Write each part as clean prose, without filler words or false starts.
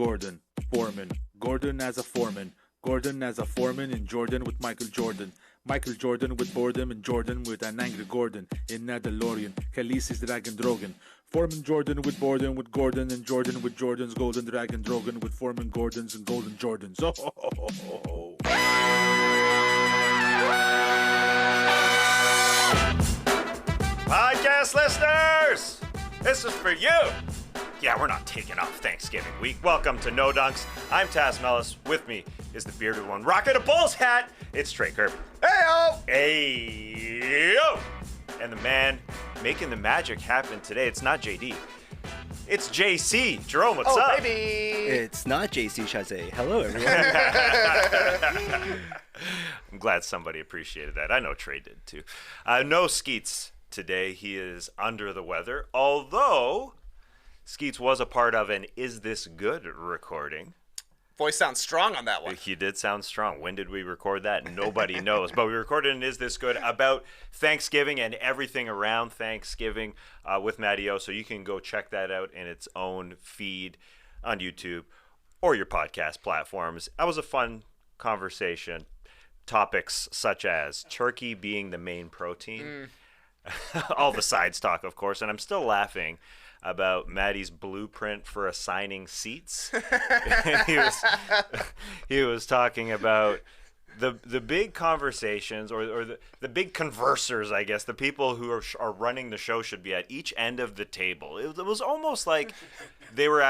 Gordon. Foreman. Gordon as a foreman. Gordon as a foreman in Jordan with Michael Jordan. Michael Jordan with boredom and Jordan with an angry Gordon in a DeLorean. Khaleesi's Dragon Drogan. Foreman Jordan with boredom with Gordon and Jordan with Jordan's Golden Dragon Drogan with Foreman Gordons and Golden Jordans. Oh. Podcast listeners, this is for you. Yeah, we're not taking off Thanksgiving week. Welcome to No Dunks. I'm Taz Mellis. With me is the bearded one rocking a Bulls hat. It's Trey Kirby. Hey-o! Hey-o! And the man making the magic happen today, it's not JD. It's JC. Jerome, what's up? Oh, baby! It's not JC Chazé. Hello, everyone. I'm glad somebody appreciated that. I know Trey did, too. No Skeets today. He is under the weather, although Skeets was a part of an Is This Good recording. Voice sounds strong on that one. He did sound strong. When did we record that? Nobody knows. But we recorded an Is This Good about Thanksgiving and everything around Thanksgiving with Matty O. So you can go check that out in its own feed on YouTube or your podcast platforms. That was a fun conversation. Topics such as turkey being the main protein. All the sides talk, of course. And I'm still laughing about Maddie's blueprint for assigning seats. he was talking about the big conversations or the big conversers, I guess, the people who are running the show should be at each end of the table. It was almost like they were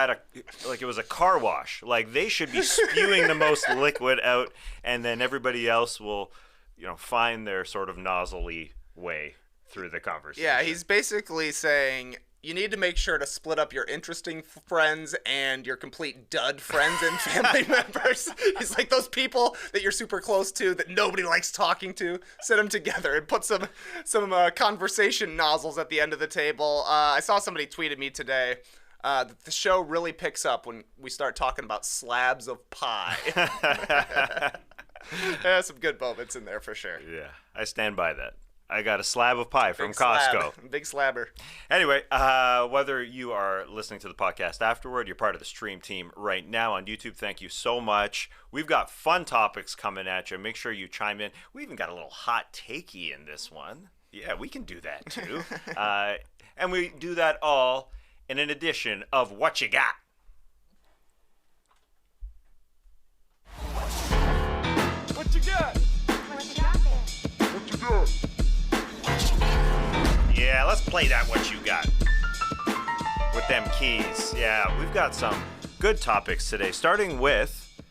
like it was a car wash. Like they should be spewing the most liquid out, and then everybody else will, find their sort of nozzly way through the conversation. Yeah, he's basically saying you need to make sure to split up your interesting friends and your complete dud friends and family members. He's like those people that you're super close to that nobody likes talking to. Sit them together and put some conversation nozzles at the end of the table. I saw somebody tweeted me today that the show really picks up when we start talking about slabs of pie. There's some good moments in there for sure. Yeah, I stand by that. I got a slab of pie from Costco. Big slabber. Anyway, whether you are listening to the podcast afterward, you're part of the stream team right now on YouTube, thank you so much. We've got fun topics coming at you. Make sure you chime in. We even got a little hot takey in this one. Yeah, we can do that too. And we do that all in an edition of What You Got. What you got? What you got there? What you got? Yeah, let's play that What You Got with them keys. Yeah, we've got some good topics today, starting with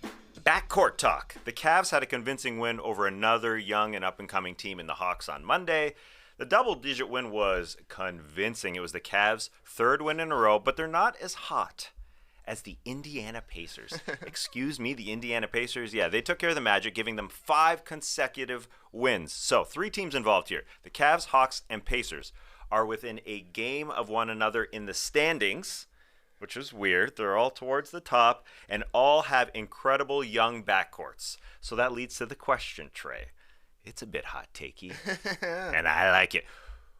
backcourt talk. The Cavs had a convincing win over another young and up-and-coming team in the Hawks on Monday. The double-digit win was convincing. It was the Cavs' third win in a row, but they're not as hot as the Indiana Pacers. Excuse me, the Indiana Pacers. Yeah, they took care of the Magic, giving them 5 consecutive wins. So 3 teams involved here. The Cavs, Hawks, and Pacers are within a game of one another in the standings, which is weird. They're all towards the top and all have incredible young backcourts. So that leads to the question, Trey. It's a bit hot takey, and I like it.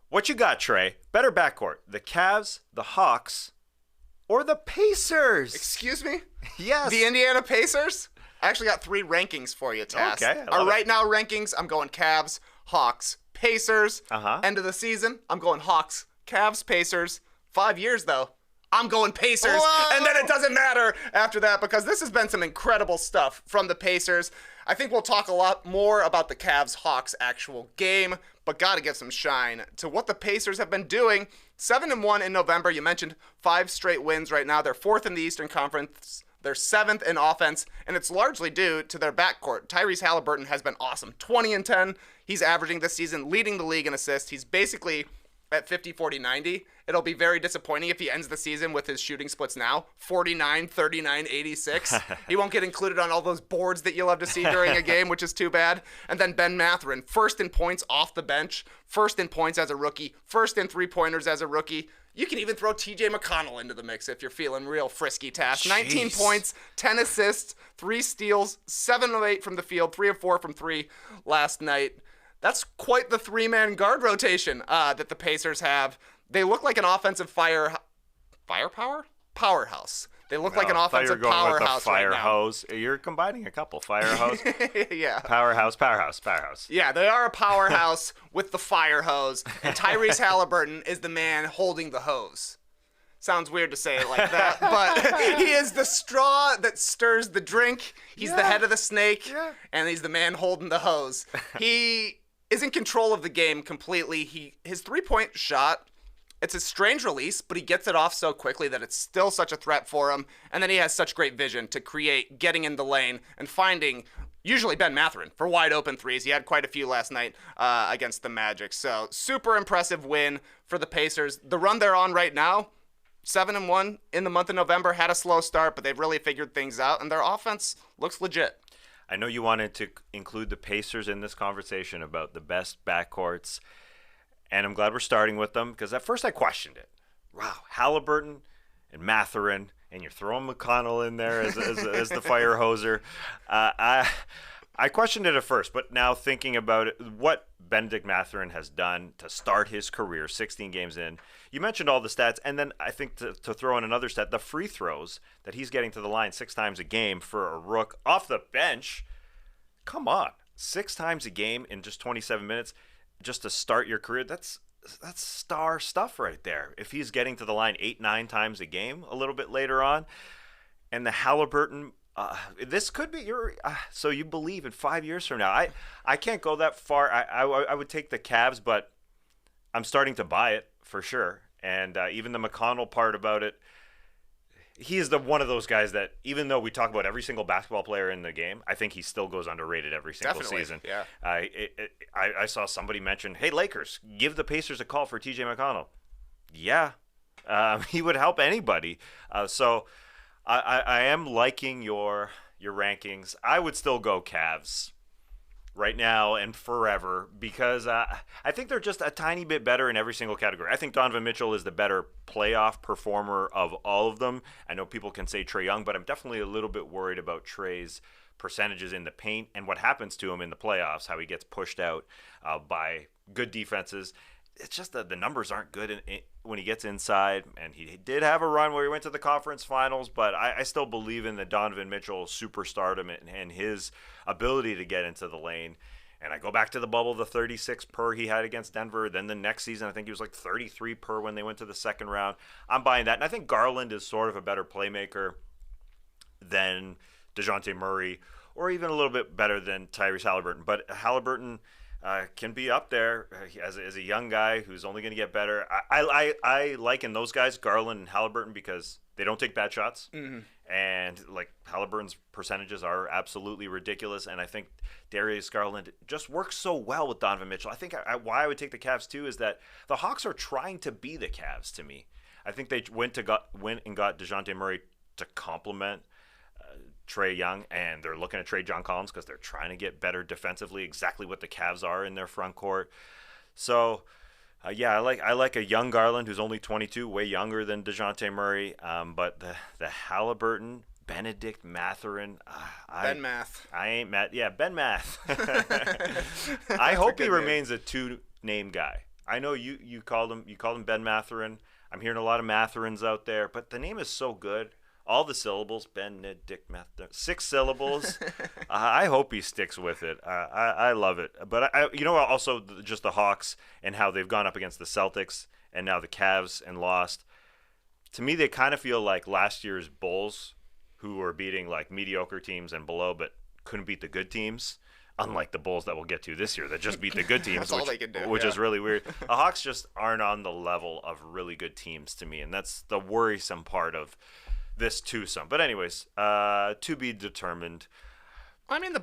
What you got, Trey? Better backcourt, the Cavs, the Hawks, or the Pacers? Excuse me? Yes. The Indiana Pacers? I actually got 3 rankings for you, Taz. Okay, Our right now rankings, I'm going Cavs, Hawks, Pacers. Uh-huh. End of the season, I'm going Hawks, Cavs, Pacers. 5 years, though, I'm going Pacers. Whoa! And then it doesn't matter after that because this has been some incredible stuff from the Pacers. I think we'll talk a lot more about the Cavs-Hawks actual game, but got to give some shine to what the Pacers have been doing. 7-1 in November. You mentioned 5 straight wins right now. They're 4th in the Eastern Conference. They're 7th in offense, and it's largely due to their backcourt. Tyrese Haliburton has been awesome. 20 and 10. He's averaging this season, leading the league in assists. He's basically at 50, 40, 90. It'll be very disappointing if he ends the season with his shooting splits now, 49, 39, 86. He won't get included on all those boards that you'll have to see during a game, which is too bad. And then Ben Mathurin, 1st in points off the bench, 1st in points as a rookie, 1st in three-pointers as a rookie. You can even throw TJ McConnell into the mix if you're feeling real frisky, Task. 19 points, 10 assists, 3 steals, 7 of 8 from the field, 3 of 4 from 3 last night. That's quite the 3-man guard rotation that the Pacers have. They look like an offensive powerhouse. They look like an I thought you were offensive going with a powerhouse fire right now. hose. You're combining a couple. Fire hose, Yeah. powerhouse. Yeah, they are a powerhouse with the fire hose, and Tyrese Haliburton is the man holding the hose. Sounds weird to say it like that, but he is the straw that stirs the drink. He's the head of the snake, and he's the man holding the hose. He is in control of the game completely. His three-point shot, it's a strange release, but he gets it off so quickly that it's still such a threat for him. And then he has such great vision to create getting in the lane and finding usually Ben Mathurin for wide open threes. He had quite a few last night against the Magic. So super impressive win for the Pacers. The run they're on right now, 7-1 in the month of November, had a slow start, but they've really figured things out, and their offense looks legit. I know you wanted to include the Pacers in this conversation about the best backcourts, and I'm glad we're starting with them because at first I questioned it. Wow, Haliburton and Mathurin, and you're throwing McConnell in there as the fire hoser. I questioned it at first, but now thinking about it, what Benedict Mathurin has done to start his career, 16 games in. You mentioned all the stats, and then I think to throw in another stat, the free throws that he's getting to the line 6 times a game for a rook off the bench. Come on, 6 times a game in just 27 minutes just to start your career. That's star stuff right there. If he's getting to the line 8-9 times a game a little bit later on, and the Haliburton, this could be your. So you believe in 5 years from now? I can't go that far. I would take the Cavs, but I'm starting to buy it for sure. And even the McConnell part about it, he is one of those guys that even though we talk about every single basketball player in the game, I think he still goes underrated every single season. Yeah. I saw somebody mention, hey, Lakers, give the Pacers a call for TJ McConnell. Yeah, he would help anybody. So I am liking your rankings. I would still go Cavs right now and forever because I think they're just a tiny bit better in every single category. I think Donovan Mitchell is the better playoff performer of all of them. I know people can say Trey Young, but I'm definitely a little bit worried about Trey's percentages in the paint and what happens to him in the playoffs, how he gets pushed out by good defenses. It's just that the numbers aren't good when he gets inside, and he did have a run where he went to the conference finals, but I still believe in the Donovan Mitchell superstardom and his ability to get into the lane. And I go back to the bubble, the 36 per he had against Denver. Then the next season, I think he was like 33 per when they went to the second round. I'm buying that. And I think Garland is sort of a better playmaker than DeJounte Murray, or even a little bit better than Tyrese Haliburton. But Haliburton can be up there as a young guy who's only going to get better. I liken those guys, Garland and Haliburton, because they don't take bad shots. Mm-hmm. And like Haliburton's percentages are absolutely ridiculous. And I think Darius Garland just works so well with Donovan Mitchell. I think why I would take the Cavs too is that the Hawks are trying to be the Cavs to me. I think they went and got DeJounte Murray to complement Trey Young, and they're looking at trade John Collins because they're trying to get better defensively, exactly what the Cavs are in their front court. So, I like a young Garland who's only 22, way younger than DeJounte Murray. But the Haliburton, Benedict Mathurin, Ben Math. I ain't Matt. Yeah, Ben Math. I hope he remains a two-name guy. I know you called him Ben Mathurin. I'm hearing a lot of Mathurins out there, but the name is so good. All the syllables, Benedict Mathurin, 6 syllables. I hope he sticks with it. I love it. But also just the Hawks and how they've gone up against the Celtics and now the Cavs and lost. To me, they kind of feel like last year's Bulls, who were beating like mediocre teams and below, but couldn't beat the good teams. Unlike the Bulls that we'll get to this year that just beat the good teams, That's all they can do, which is really weird. The Hawks just aren't on the level of really good teams to me, and that's the worrisome part of this twosome. But anyways, to be determined. I mean, the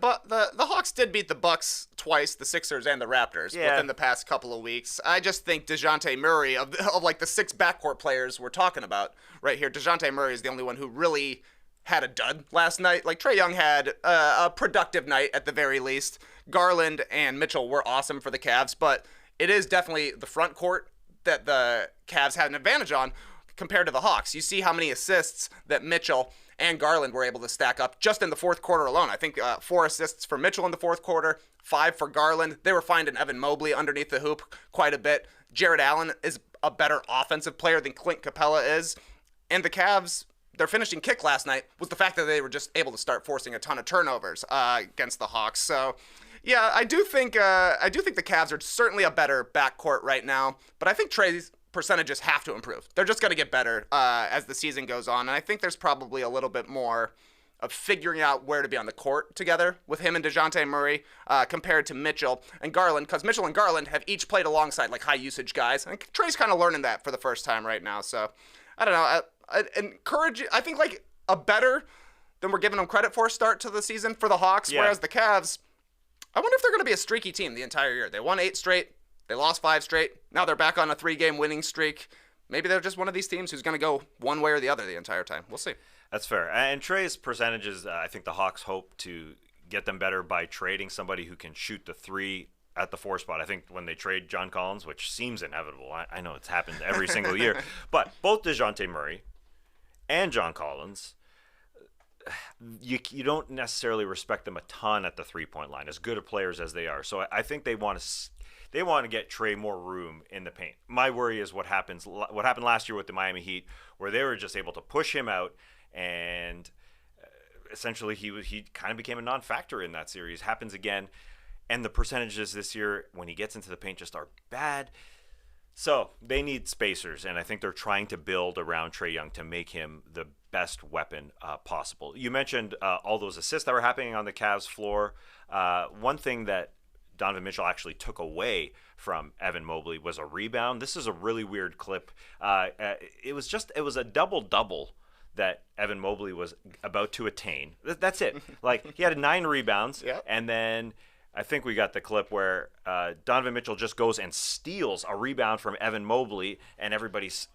Hawks did beat the Bucks twice, the Sixers and the Raptors within the past couple of weeks. I just think DeJounte Murray, of like the 6 backcourt players we're talking about right here, DeJounte Murray is the only one who really had a dud last night. Like Trey Young had a productive night at the very least. Garland and Mitchell were awesome for the Cavs, but it is definitely the front court that the Cavs had an advantage on compared to the Hawks. You see how many assists that Mitchell and Garland were able to stack up just in the fourth quarter alone. I think 4 assists for Mitchell in the fourth quarter, 5 for Garland. They were finding Evan Mobley underneath the hoop quite a bit. Jared Allen is a better offensive player than Clint Capella is. And the Cavs their finishing kick last night was the fact that they were just able to start forcing a ton of turnovers against the Hawks. So, yeah, I do think the Cavs are certainly a better backcourt right now, but I think Trey's percentages have to improve. They're just going to get better as the season goes on, and I think there's probably a little bit more of figuring out where to be on the court together with him and DeJounte Murray compared to Mitchell and Garland, because Mitchell and Garland have each played alongside like high-usage guys, and Trey's kind of learning that for the first time right now. So, I don't know. I think like a better than we're giving them credit for start to the season for the Hawks, whereas the Cavs, I wonder if they're going to be a streaky team the entire year. They won 8 straight. They lost 5 straight. Now they're back on a 3-game winning streak. Maybe they're just one of these teams who's going to go one way or the other the entire time. We'll see. That's fair. And Trey's percentages, I think the Hawks hope to get them better by trading somebody who can shoot the 3 at the 4 spot. I think when they trade John Collins, which seems inevitable, I know it's happened every single year, but both DeJounte Murray and John Collins, you don't necessarily respect them a ton at the 3-point line, as good of players as they are. So I think they want to get Trey more room in the paint. My worry is what happened last year with the Miami Heat, where they were just able to push him out, and essentially he kind of became a non-factor in that series. Happens again, and the percentages this year when he gets into the paint just are bad. So they need spacers, and I think they're trying to build around Trae Young to make him the best weapon possible. You mentioned all those assists that were happening on the Cavs floor. One thing that Donovan Mitchell actually took away from Evan Mobley was a rebound. This is a really weird clip. It was a double-double that Evan Mobley was about to attain. That's it. Like, he had 9 rebounds, Yep. And then I think we got the clip where Donovan Mitchell just goes and steals a rebound from Evan Mobley, and everybody's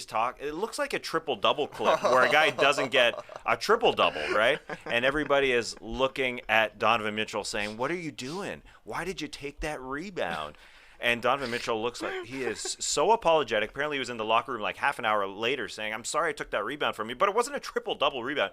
talking. It looks like a triple-double clip where a guy doesn't get a triple-double, right? And everybody is looking at Donovan Mitchell saying, "What are you doing? Why did you take that rebound?" And Donovan Mitchell looks like he is so apologetic. Apparently he was in the locker room like half an hour later saying, "I'm sorry I took that rebound from you, but it wasn't a triple-double rebound."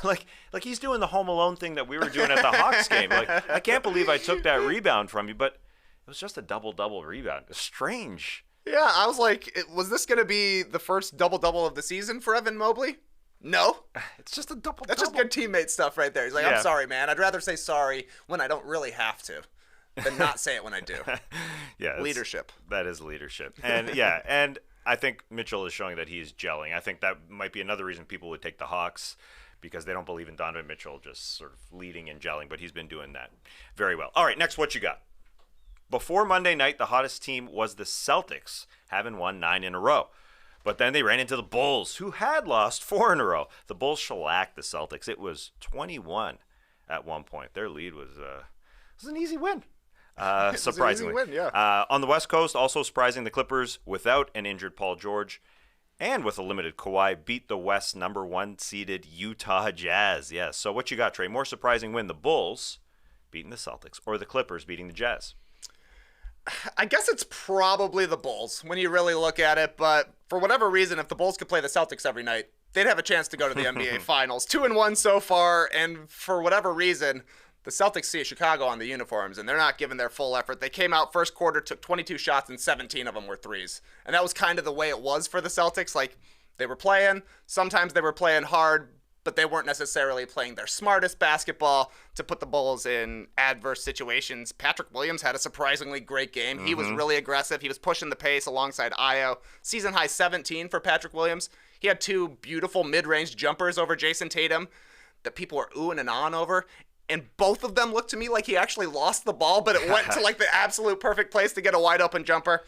Like he's doing the Home Alone thing that we were doing at the Hawks game. Like, I can't believe I took that rebound from you, but it was just a double-double rebound. It's strange. Yeah, I was like, was this going to be the first double-double of the season for Evan Mobley? No. It's just a double-double. That's just good teammate stuff right there. He's like, Yeah. I'm sorry, man. I'd rather say sorry when I don't really have to than not say it when I do. Yeah, Leadership. That is leadership. And yeah, and I think Mitchell is showing that he is gelling. I think that might be another reason people would take the Hawks, because they don't believe in Donovan Mitchell just sort of leading and gelling, but he's been doing that very well. All right, next, what you got? Before Monday night, the hottest team was the Celtics, having won 9 in a row. But then they ran into the Bulls, who had lost 4 in a row. The Bulls shellacked the Celtics. It was 21 at one point. Their lead was an easy win. Surprisingly. It was an easy win, yeah. On the West Coast, also surprising, the Clippers, without an injured Paul George and with a limited Kawhi, beat the West number 1 seeded Utah Jazz. Yes. So what you got, Trey? More surprising win, the Bulls beating the Celtics or the Clippers beating the Jazz? I guess it's probably the Bulls when you really look at it, but for whatever reason, if the Bulls could play the Celtics every night, they'd have a chance to go to the NBA Finals. 2-1 so far, and for whatever reason, the Celtics see Chicago on the uniforms, and they're not giving their full effort. They came out first quarter, took 22 shots, and 17 of them were threes. And that was kind of the way it was for the Celtics. Like, they were playing. Sometimes they were playing hard, but they weren't necessarily playing their smartest basketball to put the Bulls in adverse situations. Patrick Williams had a surprisingly great game. He was really aggressive. He was pushing the pace alongside Io. Season high 17 for Patrick Williams. He had 2 beautiful mid-range jumpers over Jason Tatum that people were oohing and ahhing over. And both of them looked to me like he actually lost the ball, but it went to like the absolute perfect place to get a wide open jumper.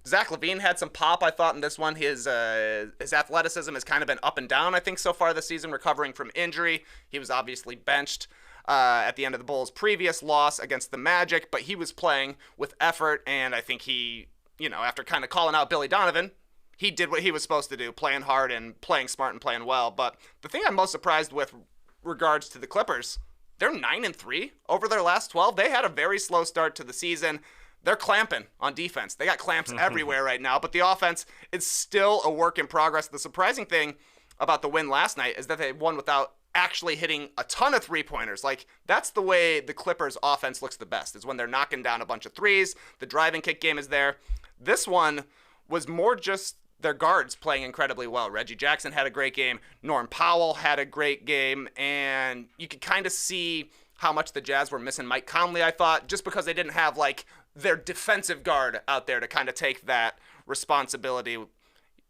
Zach LaVine had some pop, I thought, in this one. His athleticism has kind of been up and down, I think, so far this season, recovering from injury. He was obviously benched at the end of the Bulls' previous loss against the Magic, but he was playing with effort, and I think he, after kind of calling out Billy Donovan, he did what he was supposed to do, playing hard and playing smart and playing well. But the thing I'm most surprised with regards to the Clippers, they're 9-3 over their last 12. They had a very slow start to the season. They're clamping on defense. They got clamps everywhere right now, but the offense is still a work in progress. The surprising thing about the win last night is that they won without actually hitting a ton of three-pointers. Like, that's the way the Clippers' offense looks the best, is when they're knocking down a bunch of threes. The driving kick game is there. This one was more just their guards playing incredibly well. Reggie Jackson had a great game. Norm Powell had a great game. And you could kind of see how much the Jazz were missing Mike Conley, I thought, just because they didn't have, like, their defensive guard out there to kind of take that responsibility.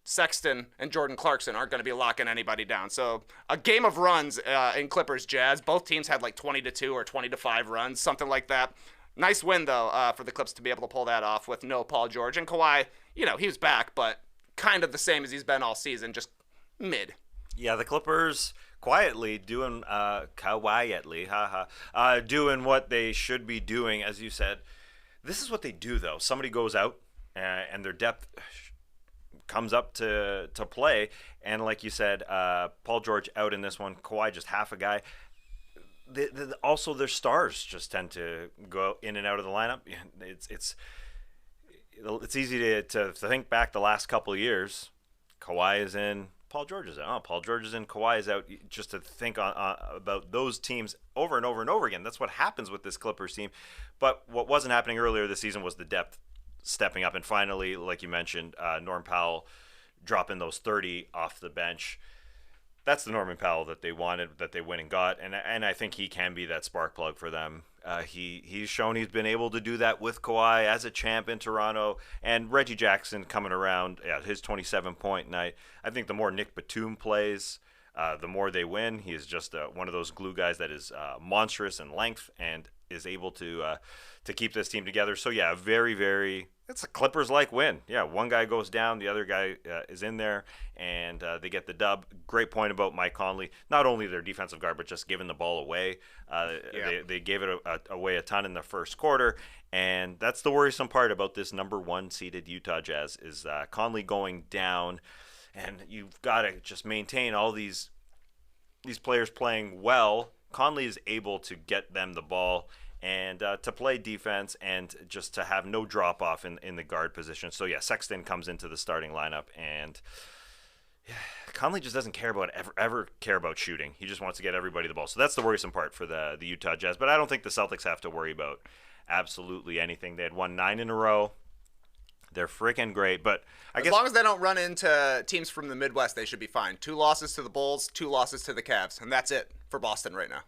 Sexton and Jordan Clarkson aren't going to be locking anybody down. So a game of runs in Clippers Jazz. Both teams had like 20-2 or 20-5 runs, something like that. Nice win, though, for the Clips to be able to pull that off with no Paul George. And Kawhi, he was back, but kind of the same as he's been all season, just mid. Yeah, the Clippers quietly doing doing what they should be doing, as you said. This is what they do, though. Somebody goes out, and their depth comes up to play, and like you said, Paul George out in this one, Kawhi just half a guy. Also, their stars just tend to go in and out of the lineup. It's easy to think back the last couple of years. Kawhi is in, Paul George is out. Oh, Paul George is in, Kawhi is out. Just to think about those teams over and over and over again. That's what happens with this Clippers team. But what wasn't happening earlier this season was the depth stepping up. And finally, like you mentioned, Norm Powell dropping those 30 off the bench. That's the Norman Powell that they wanted, that they went and got, and I think he can be that spark plug for them. He's shown he's been able to do that with Kawhi as a champ in Toronto, and Reggie Jackson coming around at his 27-point night. I think the more Nick Batum plays, the more they win. He is just one of those glue guys that is monstrous in length and is able to keep this team together. So yeah, very, very. It's a Clippers-like win. Yeah, one guy goes down, the other guy is in there, and they get the dub. Great point about Mike Conley. Not only their defensive guard, but just giving the ball away. They gave it away a ton in the first quarter, and that's the worrisome part about this number one seeded Utah Jazz is Conley going down, and you've got to just maintain all these players playing well. Conley is able to get them the ball and to play defense and just to have no drop-off in the guard position. So, yeah, Sexton comes into the starting lineup, and Conley just doesn't care about ever care about shooting. He just wants to get everybody the ball. So that's the worrisome part for the Utah Jazz. But I don't think the Celtics have to worry about absolutely anything. They had won 9 in a row. They're freaking great. But I guess as long as they don't run into teams from the Midwest, they should be fine. 2 losses to the Bulls, 2 losses to the Cavs, and that's it for Boston right now.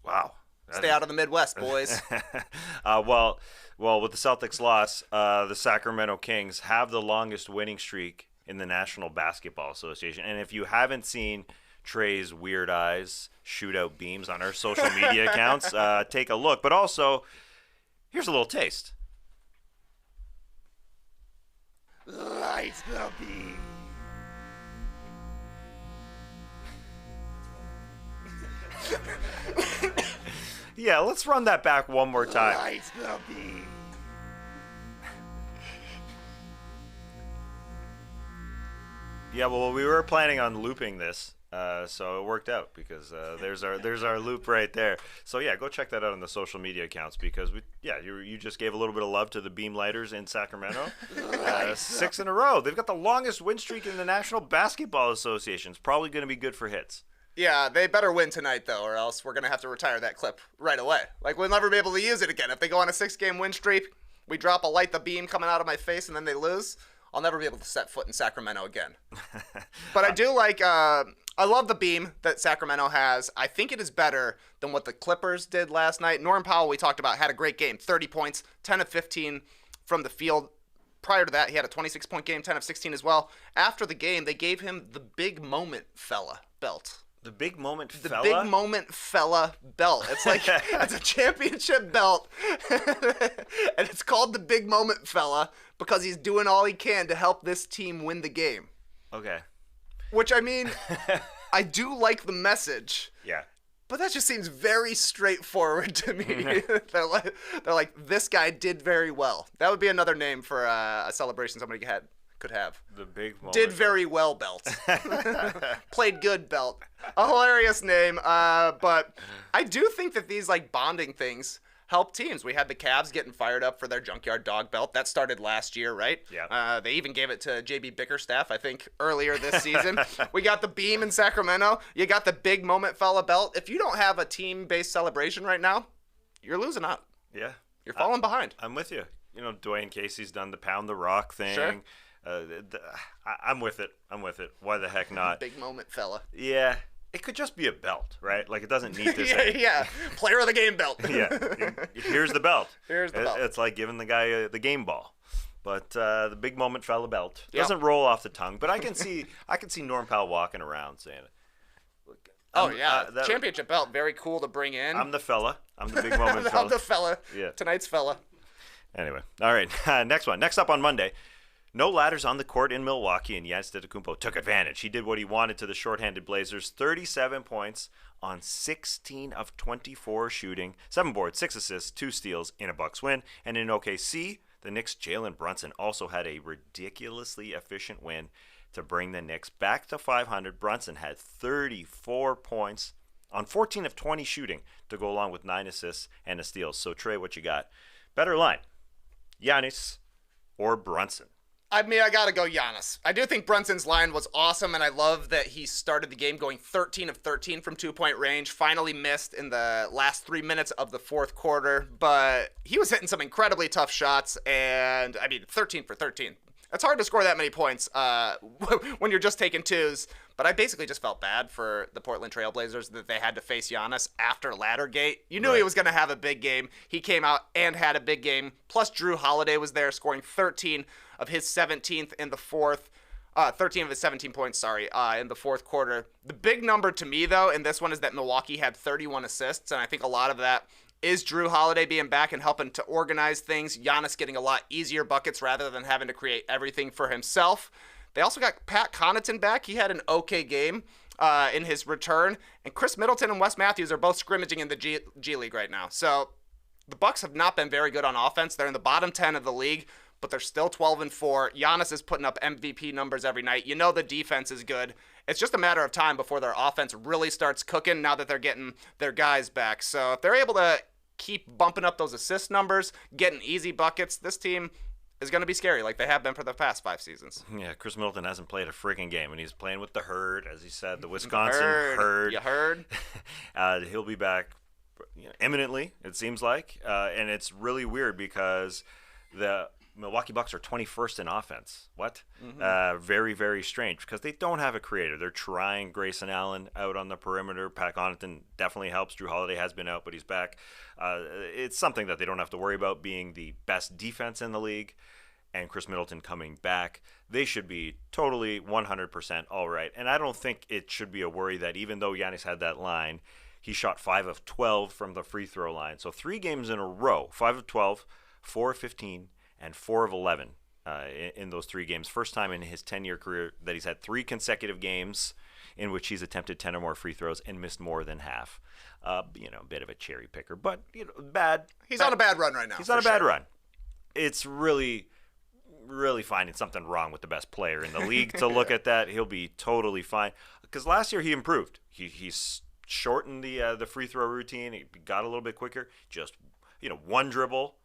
Wow. Stay out of the Midwest, boys. Well, with the Celtics loss, the Sacramento Kings have the longest winning streak in the National Basketball Association. And if you haven't seen Trey's weird eyes shootout beams on our social media accounts, take a look. But also, here's a little taste. Light the beam. Yeah, let's run that back one more time. Light the beam. Yeah, well, we were planning on looping this, so it worked out because there's our loop right there. So yeah, go check that out on the social media accounts because you just gave a little bit of love to the beam lighters in Sacramento. 6 in a row. They've got the longest win streak in the National Basketball Association. It's probably going to be good for hits. Yeah, they better win tonight, though, or else we're going to have to retire that clip right away. Like, we'll never be able to use it again. If they go on a 6-game win streak, we drop a light the beam coming out of my face, and then they lose, I'll never be able to set foot in Sacramento again. But I do like, I love the beam that Sacramento has. I think it is better than what the Clippers did last night. Norm Powell, we talked about, had a great game. 30 points, 10 of 15 from the field. Prior to that, he had a 26-point game, 10 of 16 as well. After the game, they gave him the Big Moment Fella belt. The Big Moment Fella? The Big Moment Fella belt. It's like, it's a championship belt. And it's called the Big Moment Fella because he's doing all he can to help this team win the game. Okay. Which, I mean, I do like the message. Yeah. But that just seems very straightforward to me. They're like, this guy did very well. That would be another name for a celebration somebody could have. The Big Moment. Did very well belt. Played good belt. A hilarious name. But I do think that these like bonding things help teams. We had the Cavs getting fired up for their Junkyard Dog belt. That started last year, right? Yeah. They even gave it to JB Bickerstaff, I think, earlier this season. We got the Beam in Sacramento. You got the Big Moment Fella belt. If you don't have a team-based celebration right now, you're losing out. Yeah. You're falling behind. I'm with you. You know, Dwayne Casey's done the Pound the Rock thing. Sure. I'm with it. Why the heck not? Big moment, fella. Yeah. It could just be a belt, right? Like, it doesn't need this. yeah. Player of the game belt. Yeah. Here's the belt. Here's the belt. It's like giving the guy the game ball. But the big moment fella belt doesn't Yep. roll off the tongue. But I can see Norm Powell walking around saying it. Look, championship belt, very cool to bring in. I'm the fella. I'm the big moment fella. I'm the fella. Yeah. Tonight's fella. Anyway, all right. Next one. Next up on Monday. No ladders on the court in Milwaukee, and Giannis Antetokounmpo took advantage. He did what he wanted to the shorthanded Blazers. 37 points on 16 of 24 shooting, 7 boards, 6 assists, 2 steals in a Bucks win. And in OKC, the Knicks' Jalen Brunson also had a ridiculously efficient win to bring the Knicks back to 500. Brunson had 34 points on 14 of 20 shooting to go along with 9 assists and a steal. So, Trey, what you got? Better line, Giannis or Brunson? I mean, I got to go Giannis. I do think Brunson's line was awesome, and I love that he started the game going 13 of 13 from two-point range, finally missed in the last 3 minutes of the fourth quarter, but he was hitting some incredibly tough shots, and, 13 for 13. It's hard to score that many points when you're just taking twos, but I basically just felt bad for the Portland Trail Blazers that they had to face Giannis after LadderGate. You knew he was going to have a big game. He came out and had a big game, plus Drew Holiday was there scoring 13 of his 17th in the fourth, 13 of his 17 points, in the fourth quarter. The big number to me, though, in this one is that Milwaukee had 31 assists, and I think a lot of that is Drew Holiday being back and helping to organize things. Giannis getting a lot easier buckets rather than having to create everything for himself. They also got Pat Connaughton back. He had an okay game in his return. And Chris Middleton and Wes Matthews are both scrimmaging in the G League right now. So the Bucks have not been very good on offense. They're in the bottom 10 of the league, but they're still 12-4. Giannis is putting up MVP numbers every night. You know the defense is good. It's just a matter of time before their offense really starts cooking now that they're getting their guys back. So if they're able to keep bumping up those assist numbers, getting easy buckets, this team is going to be scary like they have been for the past 5 seasons. Yeah, Chris Middleton hasn't played a freaking game, and he's playing with the herd, as he said, the Wisconsin herd. You heard? He'll be back imminently, it seems like, and it's really weird because the Milwaukee Bucks are 21st in offense. What? Very, very strange because they don't have a creator. They're trying Grayson Allen out on the perimeter. Pat Connaughton definitely helps. Drew Holiday has been out, but he's back. It's something that they don't have to worry about being the best defense in the league. And Chris Middleton coming back, they should be totally 100% all right. And I don't think it should be a worry that even though Giannis had that line, he shot 5 of 12 from the free throw line. So 3 games in a row, 5 of 12, 4 of 15, and 4 of 11 in those 3 games. First time in his 10-year career that he's had 3 consecutive games in which he's attempted 10 or more free throws and missed more than half. A bit of a cherry picker, but bad. He's on a bad run right now. He's on a bad run. It's really finding something wrong with the best player in the league to look at that. He'll be totally fine because last year he improved. He's shortened the free throw routine. He got a little bit quicker. Just one dribble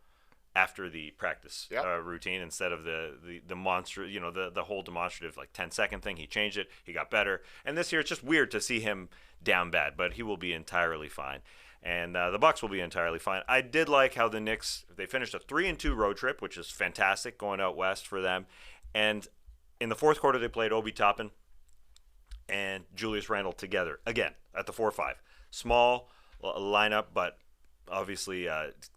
after the practice routine instead of the monster, the whole demonstrative 10-second thing. He changed it. He got better. And this year it's just weird to see him down bad, but he will be entirely fine. And the Bucks will be entirely fine. I did like how the Knicks, they finished a 3-2 road trip, which is fantastic going out west for them. And in the fourth quarter, they played Obi Toppin and Julius Randle together again at the 4-5. Small lineup, but obviously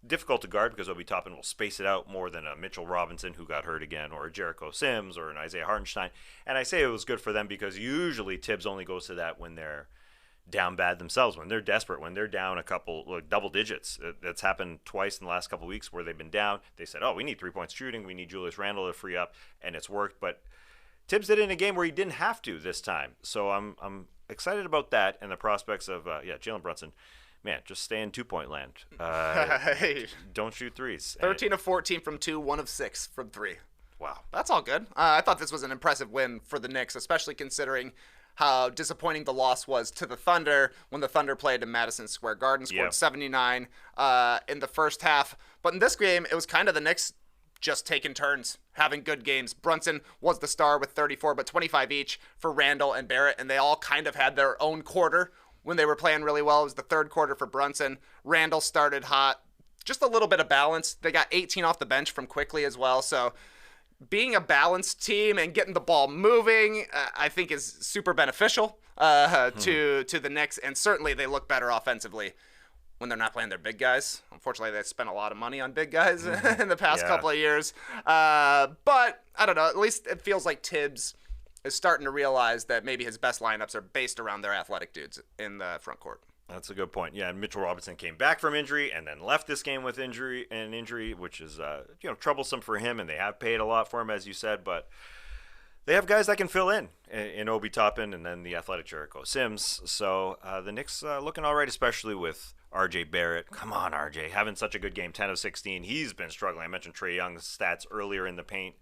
difficult to guard because Obi Toppin will space it out more than a Mitchell Robinson who got hurt again, or a Jericho Sims, or an Isaiah Hartenstein. And I say it was good for them because usually Tibbs only goes to that when they're down bad themselves, when they're desperate, when they're down a couple double digits. That's happened twice in the last couple of weeks where they've been down. They said, we need 3-point shooting, we need Julius Randle to free up, and it's worked. But Tibbs did it in a game where he didn't have to this time, so I'm excited about that and the prospects of Jalen Brunson. Man, just stay in 2-point land. Don't shoot threes. 13 of 14 from 2, 1 of 6 from 3. Wow, that's all good. I thought this was an impressive win for the Knicks, especially considering how disappointing the loss was to the Thunder when the Thunder played in Madison Square Garden, scored 79 in the first half. But in this game, it was kind of the Knicks just taking turns, having good games. Brunson was the star with 34, but 25 each for Randle and Barrett, and they all kind of had their own quarter when they were playing really well. It was the third quarter for Brunson. Randle started hot. Just a little bit of balance. They got 18 off the bench from Quickly as well, so being a balanced team and getting the ball moving, I think is super beneficial to the Knicks, and certainly they look better offensively when they're not playing their big guys. Unfortunately, they spent a lot of money on big guys in the past couple of years. But I don't know. At least it feels like Tibbs is starting to realize that maybe his best lineups are based around their athletic dudes in the front court. That's a good point. Yeah, and Mitchell Robinson came back from injury and then left this game with injury, which is troublesome for him, and they have paid a lot for him, as you said, but they have guys that can fill in Obi Toppin and then the athletic Jericho Sims. So the Knicks looking all right, especially with R.J. Barrett. Come on, R.J. Having such a good game, 10 of 16. He's been struggling. I mentioned Trey Young's stats earlier in the paint.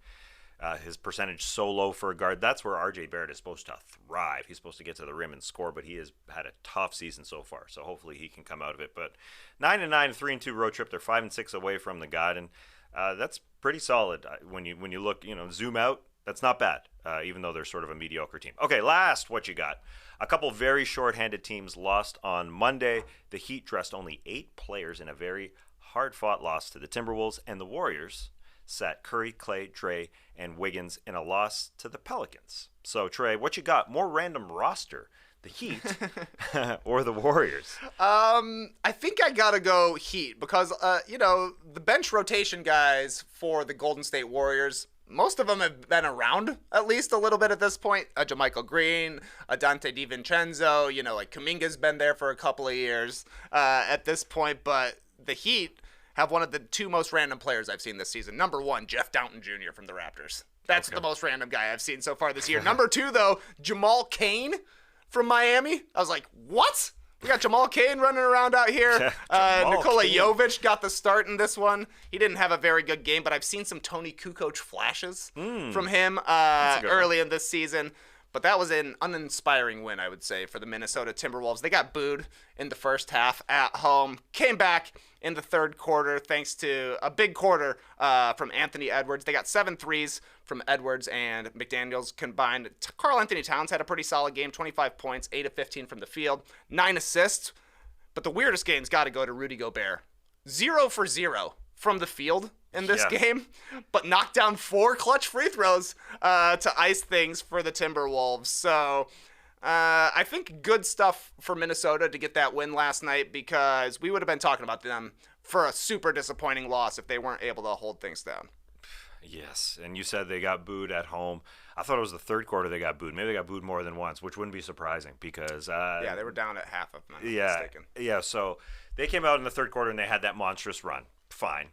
His percentage so low for a guard. That's where R.J. Barrett is supposed to thrive. He's supposed to get to the rim and score, but he has had a tough season so far. So hopefully he can come out of it. But 9-9, 3-2 road trip. They're 5-6 away from the Garden. That's pretty solid. When you look, zoom out, that's not bad, even though they're sort of a mediocre team. Okay, last, what you got? A couple very short-handed teams lost on Monday. The Heat dressed only 8 players in a very hard-fought loss to the Timberwolves, and the Warriors sat Curry, Clay, Trey, and Wiggins in a loss to the Pelicans. So, Trey, what you got? More random roster, the Heat or the Warriors? I think I gotta go Heat because, the bench rotation guys for the Golden State Warriors, most of them have been around at least a little bit at this point. JaMychal Green, Dante DiVincenzo, like Kuminga's been there for a couple of years at this point. But the Heat have one of the 2 most random players I've seen this season. Number 1, Jeff Downton Jr. from the Raptors. That's the most random guy I've seen so far this year. Number 2, though, Jamal Cain from Miami. I was like, what? We got Jamal Cain running around out here. Nikola Jovic got the start in this one. He didn't have a very good game, but I've seen some Tony Kukoc flashes from him early in this season. But that was an uninspiring win, I would say, for the Minnesota Timberwolves. They got booed in the first half at home. Came back in the third quarter thanks to a big quarter from Anthony Edwards. They got 7 threes from Edwards and McDaniels combined. Karl Anthony Towns had a pretty solid game, 25 points, 8 of 15 from the field, 9 assists. But the weirdest game's got to go to Rudy Gobert. 0 for 0 from the field in this game, but knocked down 4 clutch free throws to ice things for the Timberwolves. So I think good stuff for Minnesota to get that win last night, because we would have been talking about them for a super disappointing loss if they weren't able to hold things down. Yes, and you said they got booed at home. I thought it was the third quarter they got booed. Maybe they got booed more than once, which wouldn't be surprising because they were down at half, if I'm not mistaken. Yeah, so they came out in the third quarter and they had that monstrous run. Fine.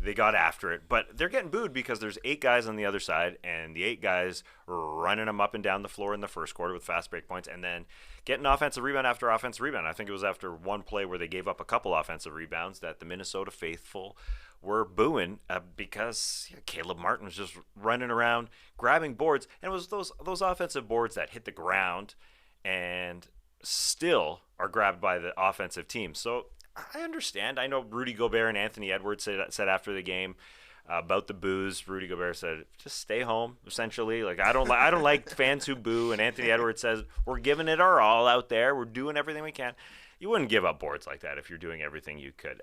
They got after it, but they're getting booed because there's 8 guys on the other side, and the 8 guys running them up and down the floor in the first quarter with fast break points, and then getting offensive rebound after offensive rebound. I think it was after one play where they gave up a couple offensive rebounds that the Minnesota faithful were booing because Caleb Martin was just running around grabbing boards, and it was those offensive boards that hit the ground and still are grabbed by the offensive team. So I understand. I know Rudy Gobert and Anthony Edwards said after the game about the boos. Rudy Gobert said, "Just stay home." Essentially, like I don't like fans who boo. And Anthony Edwards says, "We're giving it our all out there. We're doing everything we can." You wouldn't give up boards like that if you're doing everything you could.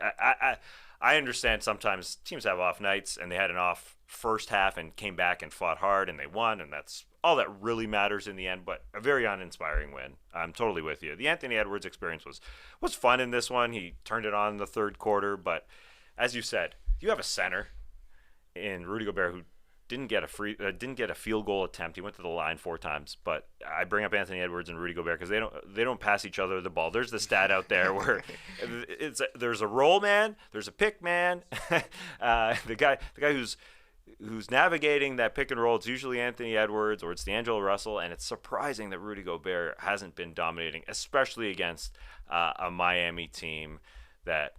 I understand sometimes teams have off nights, and they had an off first half and came back and fought hard and they won, and that's all that really matters in the end. But a very uninspiring win. I'm totally with you. The Anthony Edwards experience was fun in this one. He turned it on in the third quarter, but as you said, you have a center in Rudy Gobert who didn't get a field goal attempt. He went to the line 4 times. But I bring up Anthony Edwards and Rudy Gobert because they don't pass each other the ball. There's the stat out there where there's a roll man, there's a pick man. The guy who's navigating that pick and roll, it's usually Anthony Edwards or it's D'Angelo Russell, and it's surprising that Rudy Gobert hasn't been dominating, especially against a Miami team that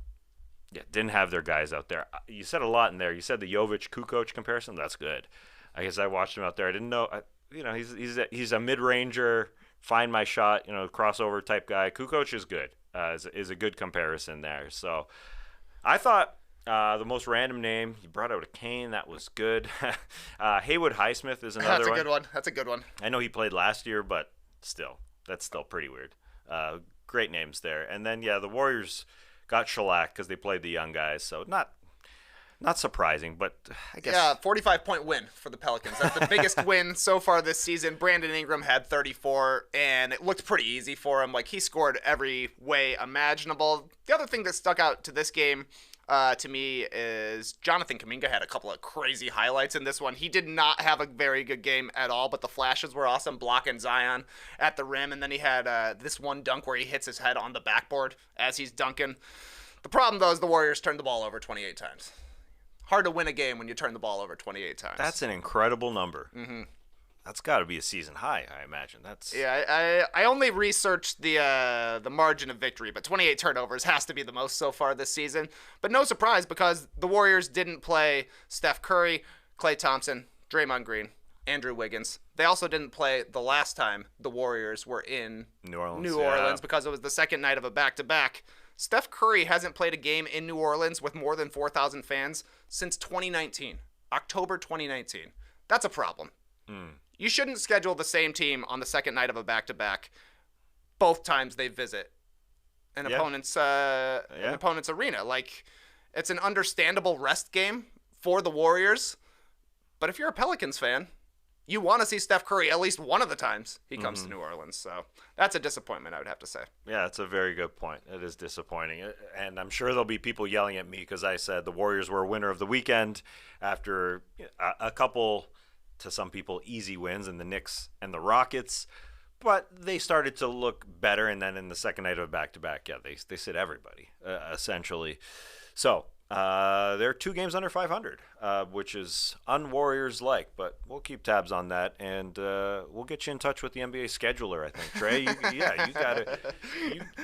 didn't have their guys out there. You said a lot in there. You said the Jovic-Kukoc comparison. That's good. I guess I watched him out there. I didn't know. He's a mid-ranger, find my shot, crossover type guy. Kukoc is good. Is a good comparison there. So I thought the most random name, you brought out a Kane. That was good. Haywood Highsmith is another one. That's a good one. That's a good one. I know he played last year, but that's still pretty weird. Great names there. And then, the Warriors got shellacked because they played the young guys. So not Not surprising, but I guess. Yeah, 45-point win for the Pelicans. That's the biggest win so far this season. Brandon Ingram had 34, and it looked pretty easy for him. Like, he scored every way imaginable. The other thing that stuck out to this game to me is Jonathan Kuminga had a couple of crazy highlights in this one. He did not have a very good game at all, but the flashes were awesome, blocking Zion at the rim, and then he had this one dunk where he hits his head on the backboard as he's dunking. The problem, though, is the Warriors turned the ball over 28 times. Hard to win a game when you turn the ball over 28 times. That's an incredible number. Mm-hmm. That's got to be a season high, I imagine. Yeah, I only researched the margin of victory, but 28 turnovers has to be the most so far this season. But no surprise, because the Warriors didn't play Steph Curry, Klay Thompson, Draymond Green, Andrew Wiggins. They also didn't play the last time the Warriors were in New Orleans because it was the second night of a back-to-back. Steph Curry hasn't played a game in New Orleans with more than 4,000 fans since 2019, October 2019. That's a problem. You shouldn't schedule the same team on the second night of a back-to-back both times they visit an opponent's arena. Like, it's an understandable rest game for the Warriors, but if you're a Pelicans fan, you want to see Steph Curry at least one of the times he comes to New Orleans. So that's a disappointment, I would have to say. Yeah, that's a very good point. It is disappointing. And I'm sure there'll be people yelling at me because I said the Warriors were winner of the weekend after a couple, to some people, easy wins in the Knicks and the Rockets. But they started to look better, and then in the second night of a back-to-back, they sit everybody, essentially. So they're 2 games under 500, which is un-Warriors-like, but we'll keep tabs on that, and we'll get you in touch with the NBA scheduler, I think. Trey, you got it.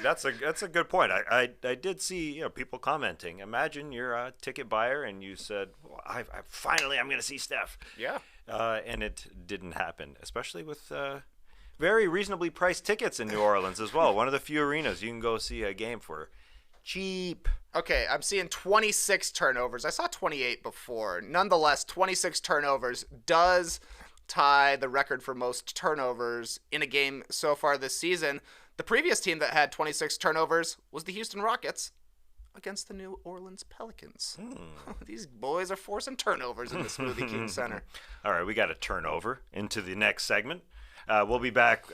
That's a good point. I did see people commenting. Imagine you're a ticket buyer, and you said, well, finally I'm going to see Steph. Yeah. And it didn't happen, especially with very reasonably priced tickets in New Orleans as well. One of the few arenas you can go see a game for cheap. Okay, I'm seeing 26 turnovers. I saw 28 before. Nonetheless, 26 turnovers does tie the record for most turnovers in a game so far this season. The previous team that had 26 turnovers was the Houston Rockets against the New Orleans Pelicans. These boys are forcing turnovers in the Smoothie King Center. All right, we got to turn over into the next segment. We'll be back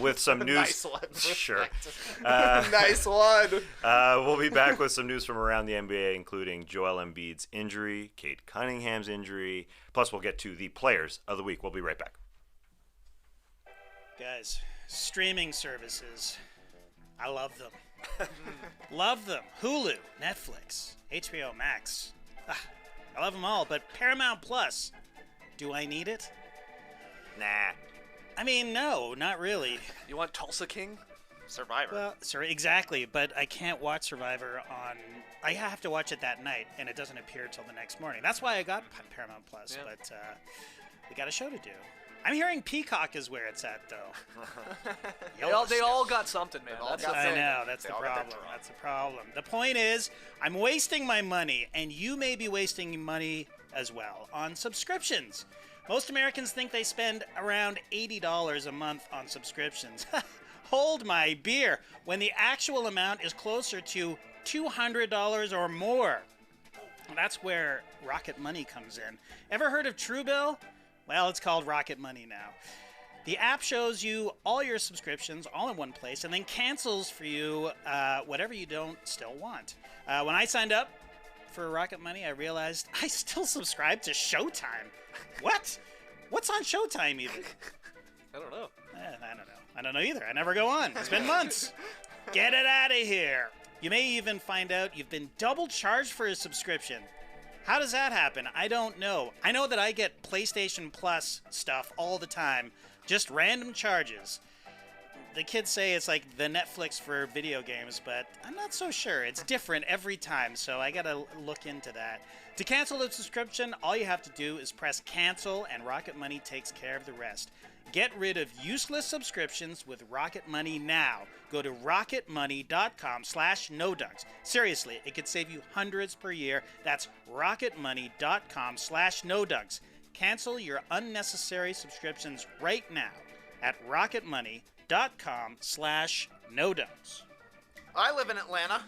with some news. Nice one. Sure. Nice one. We'll be back with some news from around the NBA, including Joel Embiid's injury, Cade Cunningham's injury. Plus, we'll get to the players of the week. We'll be right back. Guys, streaming services, I love them. Love them. Hulu, Netflix, HBO Max. I love them all, but Paramount Plus, do I need it? Nah. I mean, no, not really. You want Tulsa King? Survivor. Well, sorry, exactly, but I can't watch Survivor on... I have to watch it that night, and it doesn't appear till the next morning. That's why I got Paramount Plus, but we got a show to do. I'm hearing Peacock is where it's at, though. They all got something, man. I know, that's the problem. That's the problem. The point is, I'm wasting my money, and you may be wasting money as well on subscriptions. Most Americans think they spend around $80 a month on subscriptions. Hold my beer, when the actual amount is closer to $200 or more. That's where Rocket Money comes in. Ever heard of Truebill? Well, it's called Rocket Money now. The app shows you all your subscriptions all in one place and then cancels for you whatever you don't still want. When I signed up for Rocket Money, I realized I still subscribe to Showtime. What? What's on Showtime even? I don't know. I don't know either. I never go on. It's been months. Get it out of here. You may even find out you've been double charged for a subscription. How does that happen? I don't know. I know that I get PlayStation Plus stuff all the time, just random charges. The kids say it's like the Netflix for video games, but I'm not so sure. It's different every time, so I gotta look into that. To cancel the subscription, all you have to do is press cancel, and Rocket Money takes care of the rest. Get rid of useless subscriptions with Rocket Money now. Go to rocketmoney.com/nodunks. Seriously, it could save you hundreds per year. That's rocketmoney.com/nodunks. Cancel your unnecessary subscriptions right now at rocketmoney.com/nodunks. I live in Atlanta.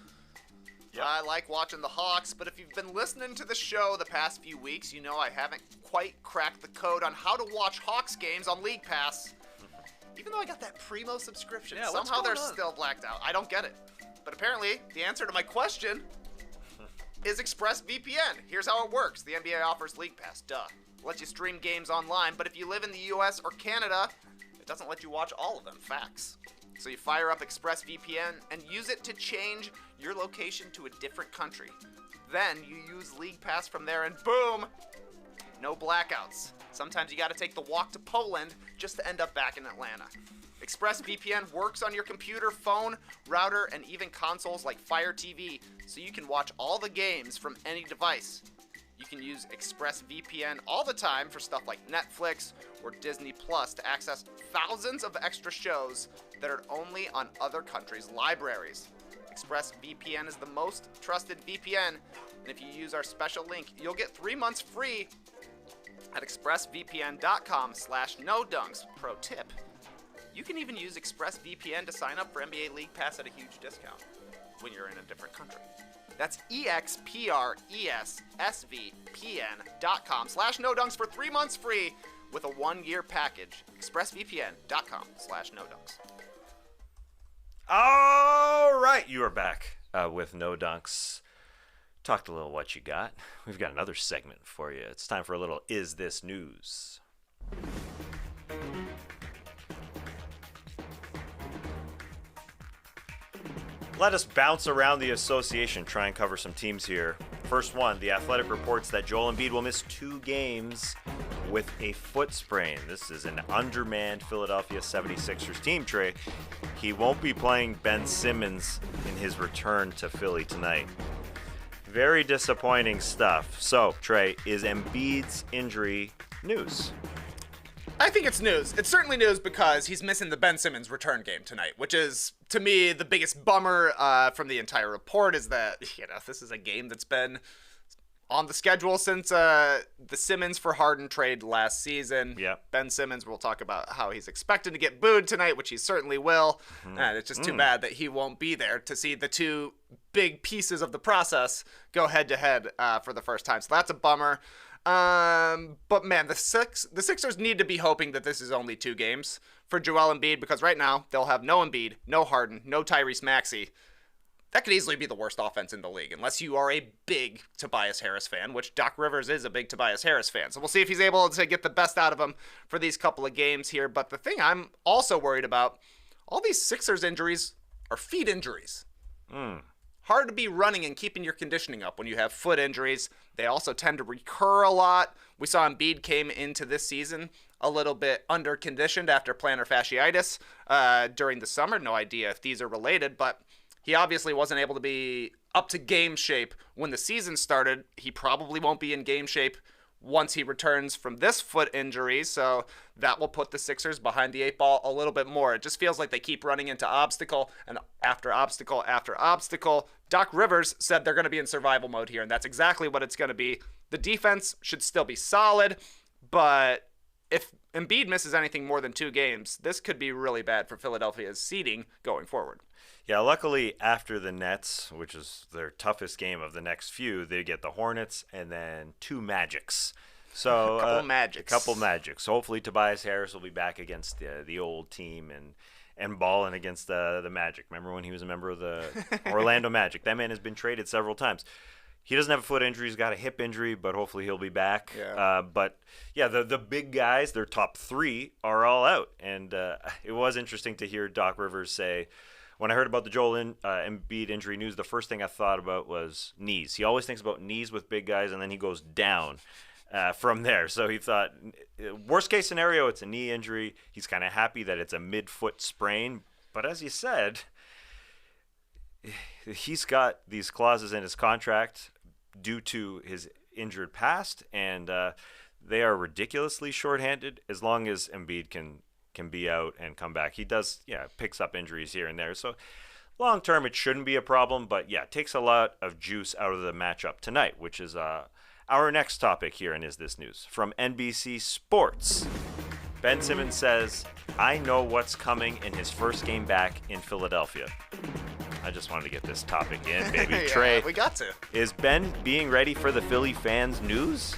Yep. I like watching the Hawks, but if you've been listening to the show the past few weeks, you know I haven't quite cracked the code on how to watch Hawks games on League Pass. Even though I got that Primo subscription, Yeah, what's somehow they're going on? still blacked out. I don't get it. But apparently, the answer to my question is ExpressVPN. Here's how it works. The NBA offers League Pass, duh. Lets you stream games online, but if you live in the US or Canada, it doesn't let you watch all of them. Facts. So you fire up ExpressVPN and use it to change your location to a different country. Then you use League Pass from there and boom, no blackouts. Sometimes you gotta take the walk to Poland just to end up back in Atlanta. ExpressVPN works on your computer, phone, router, and even consoles like Fire TV, so you can watch all the games from any device. You can use ExpressVPN all the time for stuff like Netflix or Disney Plus to access thousands of extra shows that are only on other countries' libraries. ExpressVPN is the most trusted VPN, and if you use our special link, you'll get 3 months free at expressvpn.com/nodunks. Pro tip. You can even use ExpressVPN to sign up for NBA League Pass at a huge discount when you're in a different country. That's expressvpn.com/nodunks for 3 months free with a 1-year package. expressvpn.com/nodunks. All right, you are back with No Dunks. Talked a little what you got. We've got another segment for you. It's time for a little Is This News? Let us bounce around the association, try and cover some teams here. First one, The Athletic reports that Joel Embiid will miss 2 games with a foot sprain. This is an undermanned Philadelphia 76ers team, Trey. He won't be playing Ben Simmons in his return to Philly tonight. Very disappointing stuff. So, Trey, is Embiid's injury news? I think it's news. It's certainly news because he's missing the Ben Simmons return game tonight, which is, to me, the biggest bummer from the entire report is that, this is a game that's been on the schedule since the Simmons for Harden trade last season. Yep. Ben Simmons, we'll talk about how he's expected to get booed tonight, which he certainly will. And it's just too bad that he won't be there to see the two big pieces of the process go head-to-head for the first time. So that's a bummer. But man, the Sixers need to be hoping that this is only 2 games for Joel Embiid, because right now they'll have no Embiid, no Harden, no Tyrese Maxey. That could easily be the worst offense in the league, unless you are a big Tobias Harris fan, which Doc Rivers is a big Tobias Harris fan. So we'll see if he's able to get the best out of him for these couple of games here. But the thing I'm also worried about, all these Sixers injuries are feet injuries. Hard to be running and keeping your conditioning up when you have foot injuries. They also tend to recur a lot. We saw Embiid came into this season a little bit under-conditioned after plantar fasciitis during the summer. No idea if these are related, but he obviously wasn't able to be up to game shape when the season started. He probably won't be in game shape once he returns from this foot injury, so that will put the Sixers behind the 8 ball a little bit more. It just feels like they keep running into obstacle and after obstacle after obstacle. Doc Rivers said they're going to be in survival mode here, and that's exactly what it's going to be. The defense should still be solid, but if Embiid misses anything more than 2 games, this could be really bad for Philadelphia's seeding going forward. Yeah, luckily after the Nets, which is their toughest game of the next few, they get the Hornets and then 2 Magics. So a couple Magics. So hopefully Tobias Harris will be back against the old team and balling against the Magic. Remember when he was a member of the Orlando Magic? That man has been traded several times. He doesn't have a foot injury. He's got a hip injury, but hopefully he'll be back. Yeah. The big guys, their top 3, are all out. And it was interesting to hear Doc Rivers say, when I heard about the Joel Embiid injury news, the first thing I thought about was knees. He always thinks about knees with big guys, and then he goes down from there. So he thought, worst case scenario, it's a knee injury. He's kind of happy that it's a mid-foot sprain. But as you said, he's got these clauses in his contract due to his injured past, and they are ridiculously shorthanded as long as Embiid can be out and come back. He does, picks up injuries here and there. So long term, it shouldn't be a problem, but it takes a lot of juice out of the matchup tonight, which is our next topic here in Is This News. From NBC Sports, Ben Simmons says, I know what's coming in his first game back in Philadelphia. I just wanted to get this topic in, baby. Yeah, Trey, we got to. is Ben being ready for the Philly fans' news?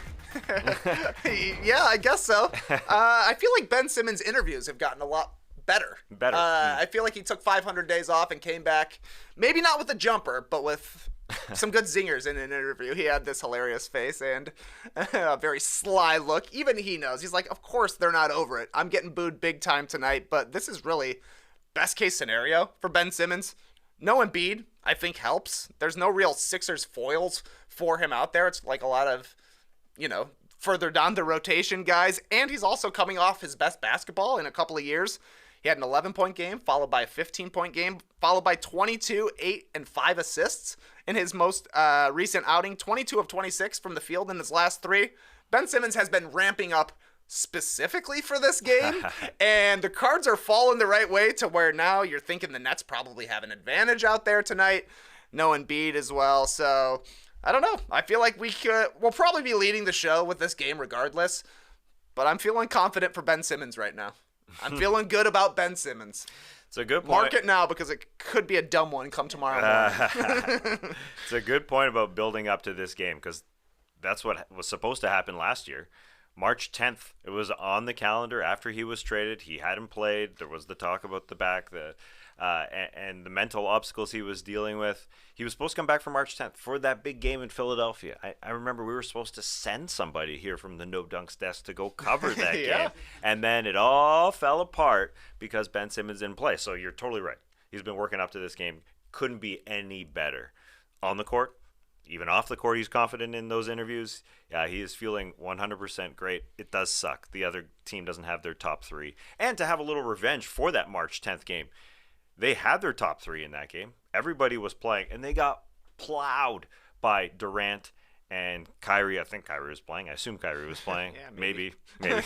Yeah, I guess so. I feel like Ben Simmons' interviews have gotten a lot better. I feel like he took 500 days off and came back, maybe not with a jumper, but with some good zingers in an interview. He had this hilarious face and a very sly look. Even he knows. He's like, of course they're not over it. I'm getting booed big time tonight, but this is really best case scenario for Ben Simmons. No Embiid, I think, helps. There's no real Sixers foils for him out there. It's like a lot of, further down the rotation guys. And he's also coming off his best basketball in a couple of years. He had an 11-point game, followed by a 15-point game, followed by 22, 8, and 5 assists in his most recent outing, 22 of 26 from the field in his last 3. Ben Simmons has been ramping up specifically for this game, and the cards are falling the right way to where now you're thinking the Nets probably have an advantage out there tonight. No Embiid as well, so I don't know. I feel like we'll probably be leading the show with this game regardless, but I'm feeling confident for Ben Simmons right now. I'm feeling good about Ben Simmons. It's a good point. Mark it now because it could be a dumb one come tomorrow morning. It's a good point about building up to this game because that's what was supposed to happen last year. March 10th, it was on the calendar after he was traded. He hadn't played. There was the talk about the back, and the mental obstacles he was dealing with. He was supposed to come back for March 10th for that big game in Philadelphia. I remember we were supposed to send somebody here from the No Dunks desk to go cover that Yeah. game. And then it all fell apart because Ben Simmons didn't play. So you're totally right. He's been working up to this game. Couldn't be any better. On the court, even off the court, he's confident in those interviews. Yeah, he is feeling 100% great. It does suck. The other team doesn't have their top 3. And to have a little revenge for that March 10th game, they had their top 3 in that game. Everybody was playing, and they got plowed by Durant and Kyrie. I think Kyrie was playing. I assume Kyrie was playing. Yeah, maybe. Yeah,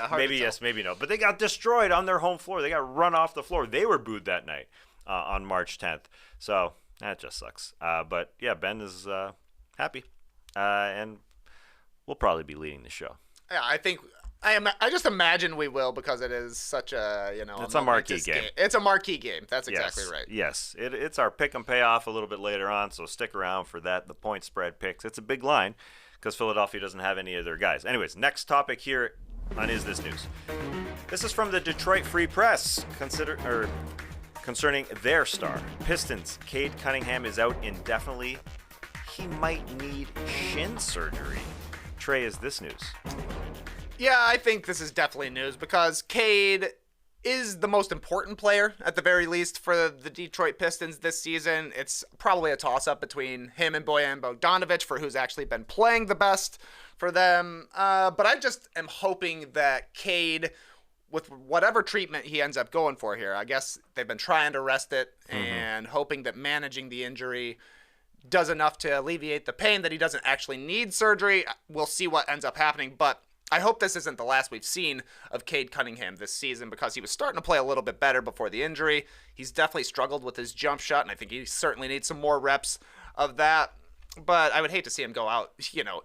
hard Maybe to yes, tell. maybe no. But they got destroyed on their home floor. They got run off the floor. They were booed that night on March 10th. So that just sucks. But, yeah, Ben is happy. And we'll probably be leading the show. Yeah, I just imagine we will because it is such a, It's a marquee momentous game. It's a marquee game. That's exactly Yes, right. Yes, it's our pick and payoff a little bit later on, so stick around for that. The point spread picks. It's a big line because Philadelphia doesn't have any of their guys. Anyways, next topic here on Is This News? This is from the Detroit Free Press. Concerning their star, Pistons. Cade Cunningham is out indefinitely. He might need shin surgery. Trey, is this news? Yeah, I think this is definitely news because Cade is the most important player, at the very least, for the Detroit Pistons this season. It's probably a toss-up between him and Bojan Bogdanovic for who's actually been playing the best for them. But I just am hoping that Cade, with whatever treatment he ends up going for here, I guess they've been trying to rest it and hoping that managing the injury does enough to alleviate the pain that he doesn't actually need surgery. We'll see what ends up happening, but I hope this isn't the last we've seen of Cade Cunningham this season because he was starting to play a little bit better before the injury. He's definitely struggled with his jump shot, and I think he certainly needs some more reps of that. But I would hate to see him go out,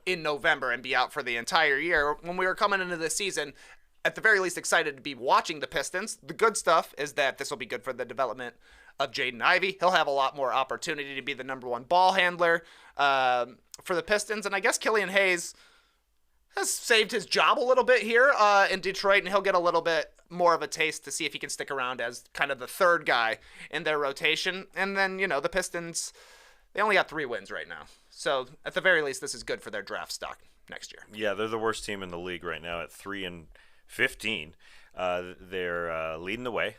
in November and be out for the entire year. When we were coming into this season, at the very least excited to be watching the Pistons. The good stuff is that this will be good for the development of Jaden Ivey. He'll have a lot more opportunity to be the number 1 ball handler for the Pistons. And I guess Killian Hayes has saved his job a little bit here in Detroit, and he'll get a little bit more of a taste to see if he can stick around as kind of the third guy in their rotation. And then, the Pistons, they only got 3 wins right now. So at the very least, this is good for their draft stock next year. Yeah, they're the worst team in the league right now at 3-15. They're leading the way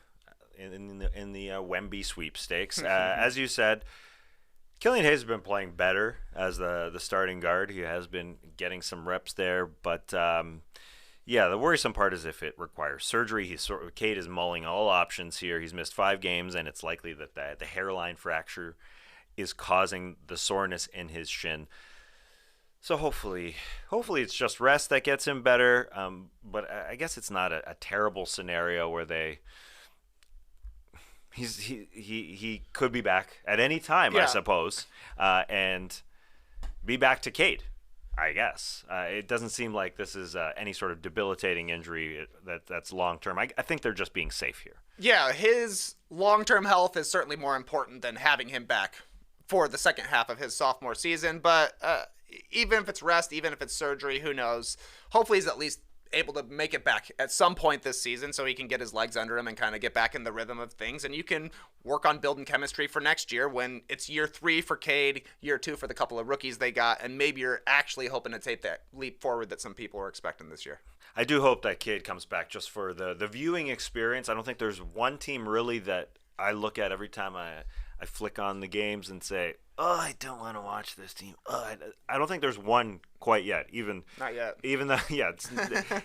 in the Wemby sweepstakes. As you said, Killian Hayes has been playing better as the starting guard. He has been getting some reps there, but the worrisome part is if it requires surgery. Cade is mulling all options here. He's missed 5 games, and it's likely that the hairline fracture is causing the soreness in his shin. So hopefully it's just rest that gets him better. But I guess it's not a terrible scenario where he could be back at any time, I suppose, and be back to Cade, I guess. It doesn't seem like this is any sort of debilitating injury that's long term. I think they're just being safe here. Yeah, his long-term health is certainly more important than having him back for the second half of his sophomore season. But even if it's rest, even if it's surgery, who knows? Hopefully he's at least able to make it back at some point this season so he can get his legs under him and kind of get back in the rhythm of things. And you can work on building chemistry for next year when it's year 3 for Cade, year 2 for the couple of rookies they got, and maybe you're actually hoping to take that leap forward that some people were expecting this year. I do hope that Cade comes back just for the viewing experience. I don't think there's one team really that I look at every time I flick on the games and say, oh, I don't want to watch this team. I don't think there's one quite yet. Not yet. Even though, yeah,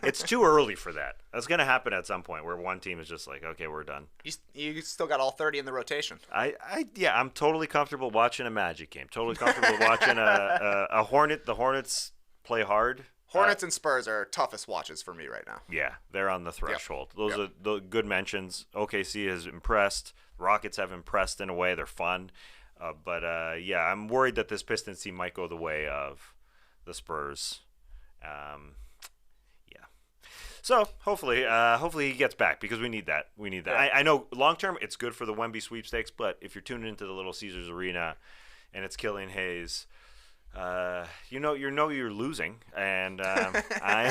it's too early for that. That's going to happen at some point where one team is just like, okay, we're done. You still got all 30 in the rotation. I'm totally comfortable watching a Magic game. Totally comfortable watching a Hornet. The Hornets play hard. Hornets and Spurs are toughest watches for me right now. Yeah, they're on the threshold. Yep. Those are the good mentions. OKC has impressed. Rockets have impressed in a way. They're fun. But I'm worried that this Pistons team might go the way of the Spurs. So hopefully he gets back because we need that. We need that. Yeah. I know long term it's good for the Wemby sweepstakes, but if you're tuning into the Little Caesars Arena and it's Killian Hayes, you're losing, and I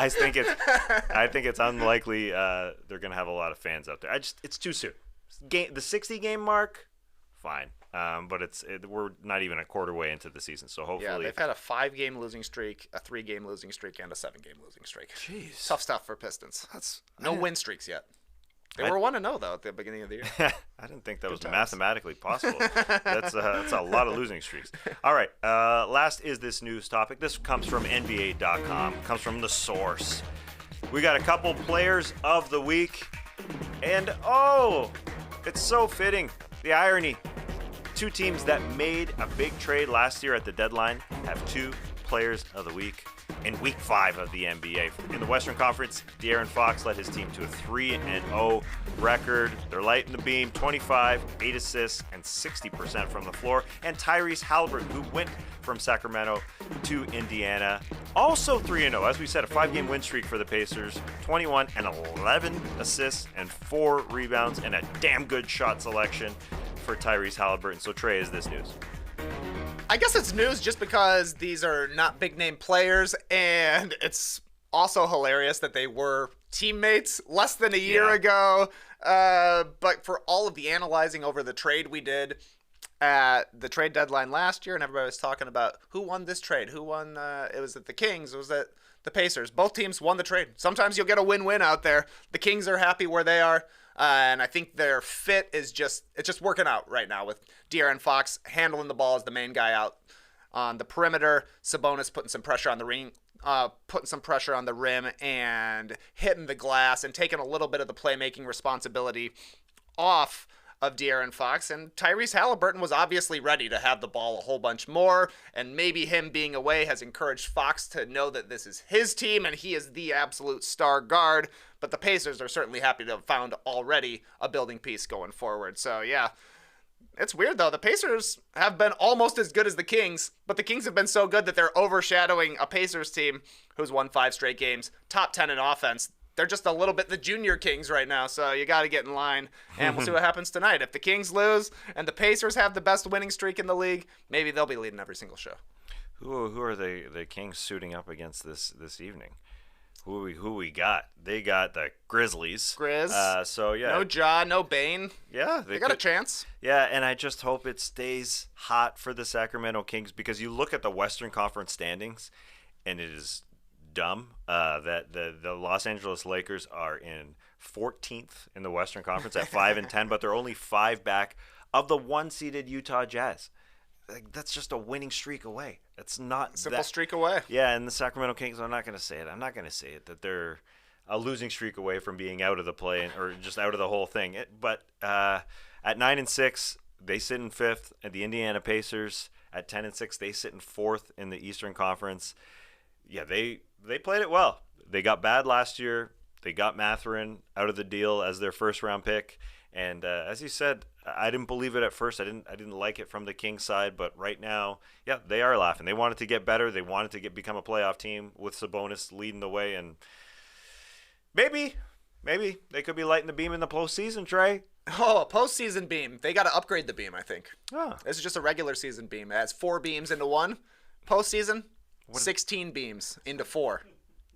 think it's unlikely they're gonna have a lot of fans out there. It's too soon. The 60 game mark, fine, but we're not even a quarter way into the season, so hopefully they've had a 5-game losing streak, a 3-game losing streak, and a 7-game losing streak. Jeez, tough stuff for Pistons. No win streaks yet. They were 1-0 though at the beginning of the year. I didn't think that was mathematically possible. That's a lot of losing streaks. All right, last is this news topic. This comes from NBA.com. Comes from the source. We got a couple players of the week, and it's so fitting. The irony: 2 teams that made a big trade last year at the deadline have 2 players of the week in Week 5 of the NBA. In the Western Conference, De'Aaron Fox led his team to a 3-0 record. They're lighting the beam, 25, 8 assists, and 60% from the floor. And Tyrese Haliburton, who went from Sacramento to Indiana, also 3-0. As we said, a 5-game win streak for the Pacers, 21 and 11 assists and 4 rebounds, and a damn good shot selection for Tyrese Haliburton. So, Trey, is this news? I guess it's news just because these are not big name players, and it's also hilarious that they were teammates less than a year ago. But for all of the analyzing over the trade we did at the trade deadline last year, and everybody was talking about who won this trade, who won, it was at the Kings, it was at the Pacers. Both teams won the trade. Sometimes you'll get a win-win out there. The Kings are happy where they are. And I think their fit is just working out right now with De'Aaron Fox handling the ball as the main guy out on the perimeter. Sabonis putting some pressure on the rim and hitting the glass and taking a little bit of the playmaking responsibility off of De'Aaron Fox. And Tyrese Haliburton was obviously ready to have the ball a whole bunch more, and maybe him being away has encouraged Fox to know that this is his team and he is the absolute star guard. But the Pacers are certainly happy to have found already a building piece going forward. So yeah, it's weird though. The Pacers have been almost as good as the Kings, but the Kings have been so good that they're overshadowing a Pacers team who's won 5 straight games, top 10 in offense. They're just a little bit the junior Kings right now, so you got to get in line, and we'll see what happens tonight. If the Kings lose and the Pacers have the best winning streak in the league, maybe they'll be leading every single show. Who are the Kings suiting up against this evening? Who we got? They got the Grizzlies. Grizz. So yeah. No Ja, no Bane. Yeah, they got a chance. Yeah, and I just hope it stays hot for the Sacramento Kings, because you look at the Western Conference standings, and it is dumb that the Los Angeles Lakers are in 14th in the Western Conference at 5-10, but they're only 5 back of the 1-seeded Utah Jazz. Like, that's just a winning streak away. It's not simple streak away. Yeah, and the Sacramento Kings, I'm not going to say it. I'm not going to say it that they're a losing streak away from being out of the play or just out of the whole thing. But at 9-6, they sit in 5th, and the Indiana Pacers at 10-6, they sit in 4th in the Eastern Conference. Yeah, they played it well. They got bad last year. They got Mathurin out of the deal as their first-round pick. And as you said, I didn't believe it at first. I didn't like it from the Kings side, but right now, yeah, they are laughing. They wanted to get better. They wanted to become a playoff team with Sabonis leading the way, and maybe Maybe they could be lighting the beam in the postseason, Trey. Oh, a postseason beam. They got to upgrade the beam, I think. Oh. This is just a regular season beam. It has 4 beams into one. Postseason, 16 beams into 4.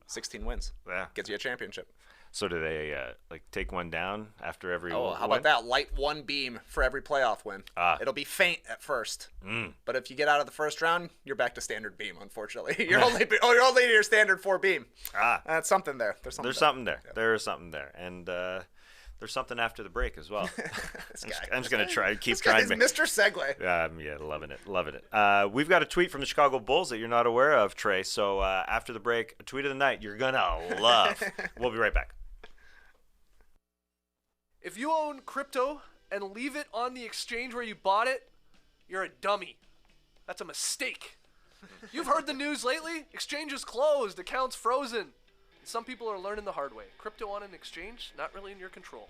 16 wins. Yeah. Gets you a championship. So do they take one down after every Oh, how about that? Light one beam for every playoff win. It'll be faint at first, but if you get out of the first round, you're back to standard beam. Unfortunately, you're only to your standard 4 beam. That's something there. There's something there. Yeah. There is something there, and there's something after the break as well. I'm just gonna try keep trying. Mr. Segue. Yeah, loving it. We've got a tweet from the Chicago Bulls that you're not aware of, Trey. So after the break, a tweet of the night you're gonna love. We'll be right back. If you own crypto and leave it on the exchange where you bought it, you're a dummy. That's a mistake. You've heard the news lately. Exchanges closed, accounts frozen. Some people are learning the hard way. Crypto on an exchange, not really in your control.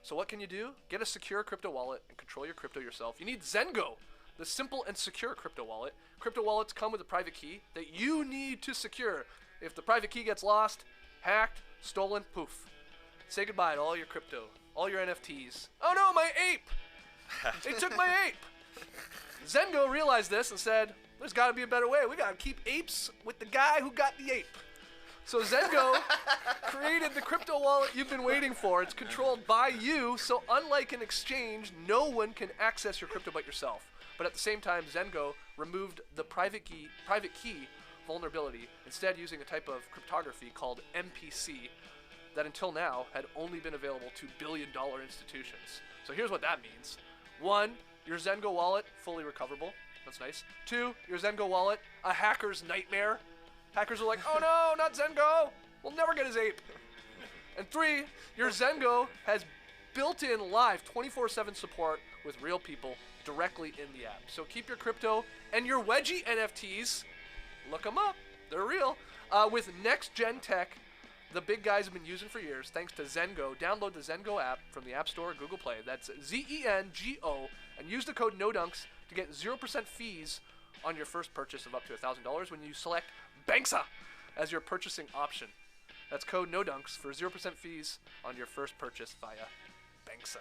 So what can you do? Get a secure crypto wallet and control your crypto yourself. You need Zengo, the simple and secure crypto wallet. Crypto wallets come with a private key that you need to secure. If the private key gets lost, hacked, stolen, poof. Say goodbye to all your crypto, all your NFTs. Oh no, my ape! They took my ape! Zengo realized this and said, there's got to be a better way. We got to keep apes with the guy who got the ape. So Zengo created the crypto wallet you've been waiting for. It's controlled by you, so unlike an exchange, no one can access your crypto but yourself. But at the same time, Zengo removed the private key vulnerability, instead using a type of cryptography called MPC that until now had only been available to billion-dollar institutions. So here's what that means. 1, your Zengo wallet, fully recoverable. That's nice. 2, your Zengo wallet, a hacker's nightmare. Hackers are like, oh no, not Zengo. We'll never get his ape. And 3, your Zengo has built-in live 24/7 support with real people directly in the app. So keep your crypto and your wedgie NFTs, look them up. They're real. With next-gen tech the big guys have been using for years, thanks to Zengo. Download the Zengo app from the App Store or Google Play. That's Zengo, and use the code NODUNKS to get 0% fees on your first purchase of up to $1,000 when you select Banksa as your purchasing option. That's code NODUNKS for 0% fees on your first purchase via Banksa.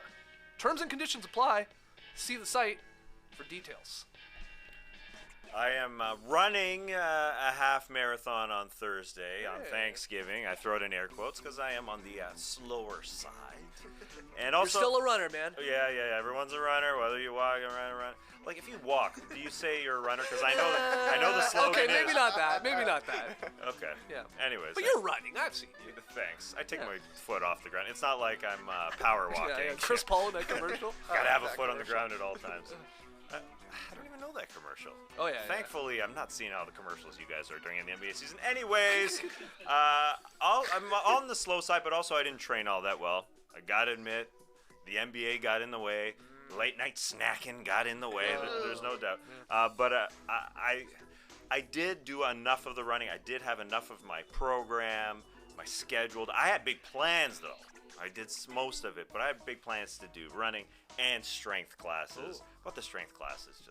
Terms and conditions apply. See the site for details. I am running a half marathon on Thursday on Thanksgiving. I throw it in air quotes because I am on the slower side. And also, you're still a runner, man. Yeah. Everyone's a runner, whether you walk or run. Like if you walk, do you say you're a runner? Because I know the slogan. Okay, maybe not that. Okay. Yeah. Anyways. But you're running. I've seen you. Thanks. I take my foot off the ground. It's not like I'm power walking. Yeah. Chris Paul in that commercial. Gotta have a foot on the ground at all times. I don't even know that commercial. Oh, yeah. Thankfully, I'm not seeing all the commercials you guys are doing in the NBA season. Anyways, I'm on the slow side, but also I didn't train all that well. I gotta admit, the NBA got in the way. Late night snacking got in the way. There's no doubt. But I did do enough of the running. I did have enough of my program, my scheduled. I had big plans, though. I did most of it, but I have big plans to do running and strength classes. But the strength classes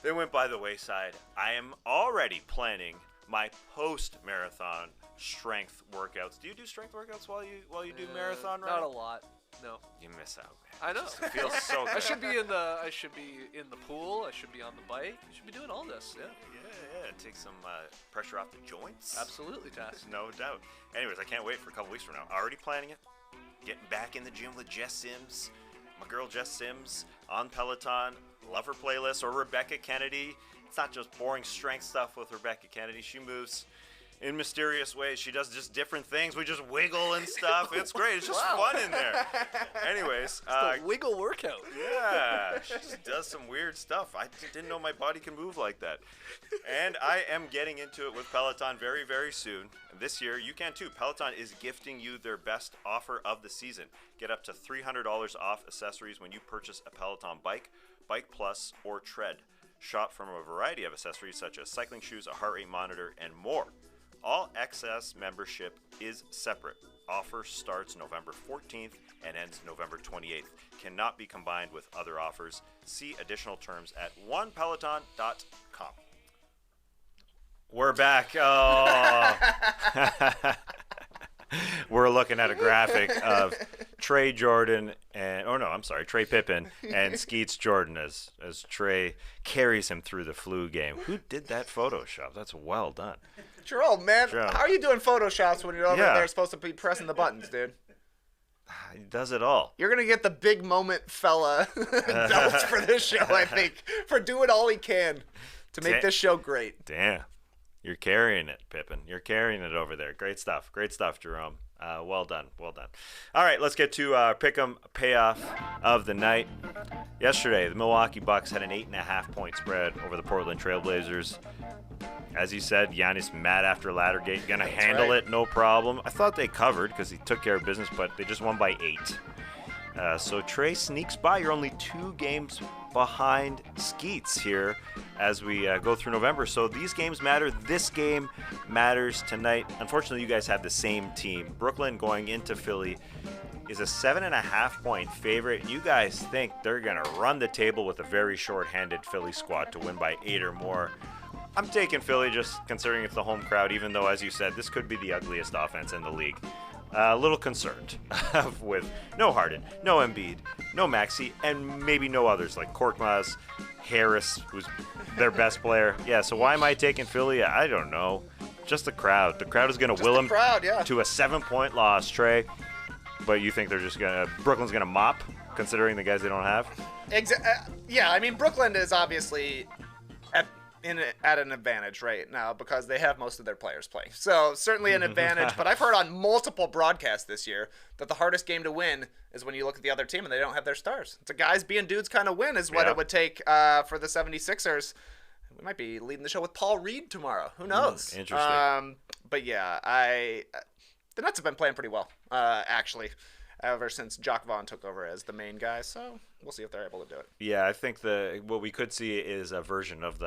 they went by the wayside. I am already planning my post-marathon strength workouts. Do you do strength workouts while you do marathon running? Not a lot. No. You miss out, man. I know. It feels so good. I should be in the pool. I should be on the bike. I should be doing all this. Yeah. Take some pressure off the joints. Absolutely, Tass. No doubt. Anyways, I can't wait for a couple weeks from now. Already planning it. Getting back in the gym with Jess Sims, my girl Jess Sims, on Peloton. Love her playlist. Or Rebecca Kennedy. It's not just boring strength stuff with Rebecca Kennedy. She moves in mysterious ways. She does just different things. We just wiggle and stuff. It's great. It's just fun in there. Anyways. It's the wiggle workout. Yeah. She just does some weird stuff. I didn't know my body can move like that. And I am getting into it with Peloton very, very soon. And this year, you can too. Peloton is gifting you their best offer of the season. Get up to $300 off accessories when you purchase a Peloton bike, Bike Plus, or Tread. Shop from a variety of accessories such as cycling shoes, a heart rate monitor, and more. All excess membership is separate. Offer starts November 14th and ends November 28th. Cannot be combined with other offers. See additional terms at onepeloton.com. We're back. Oh. we're looking at a graphic of Trey Jordan Trey Pippen and Skeets Jordan as Trey carries him through the flu game. Who did that Photoshop? That's well done. Jerome, man, Jerome. how are you doing Photoshops when you're over there supposed to be pressing the buttons, dude? He does it all. You're going to get the big moment fella belt for this show, I think, for doing all he can to make this show great. Damn. You're carrying it, Pippen. You're carrying it over there. Great stuff, Jerome. Well done. All right, let's get to Pick'em payoff of the night. Yesterday, the Milwaukee Bucks had an 8.5-point spread over the Portland Trailblazers. As you said, Giannis mad after LadderGate, gonna handle it, no problem. I thought they covered because he took care of business, but they just won by 8. So Trey sneaks by. You're only 2 games behind Skeets here as we go through November. So these games matter. This game matters tonight. Unfortunately, you guys have the same team. Brooklyn going into Philly is a 7.5-point favorite. And you guys think they're going to run the table with a very short-handed Philly squad to win by 8 or more. I'm taking Philly just considering it's the home crowd, even though, as you said, this could be the ugliest offense in the league. A little concerned with no Harden, no Embiid, no Maxey, and maybe no others like Korkmaz, Harris, who's their best player. Yeah, so why am I taking Philly? I don't know. Just the crowd. The crowd is going to will them to a 7-point loss, Trey. But you think they're just Brooklyn's going to mop, considering the guys they don't have? Yeah, I mean, Brooklyn is obviously at an advantage right now because they have most of their players playing. So certainly an advantage, but I've heard on multiple broadcasts this year that the hardest game to win is when you look at the other team and they don't have their stars. It's a guys being dudes kind of win is what it would take for the 76ers. We might be leading the show with Paul Reed tomorrow. Who knows? Interesting. But yeah, the Nets have been playing pretty well, actually, ever since Jock Vaughn took over as the main guy. So we'll see if they're able to do it. Yeah, I think what we could see is a version of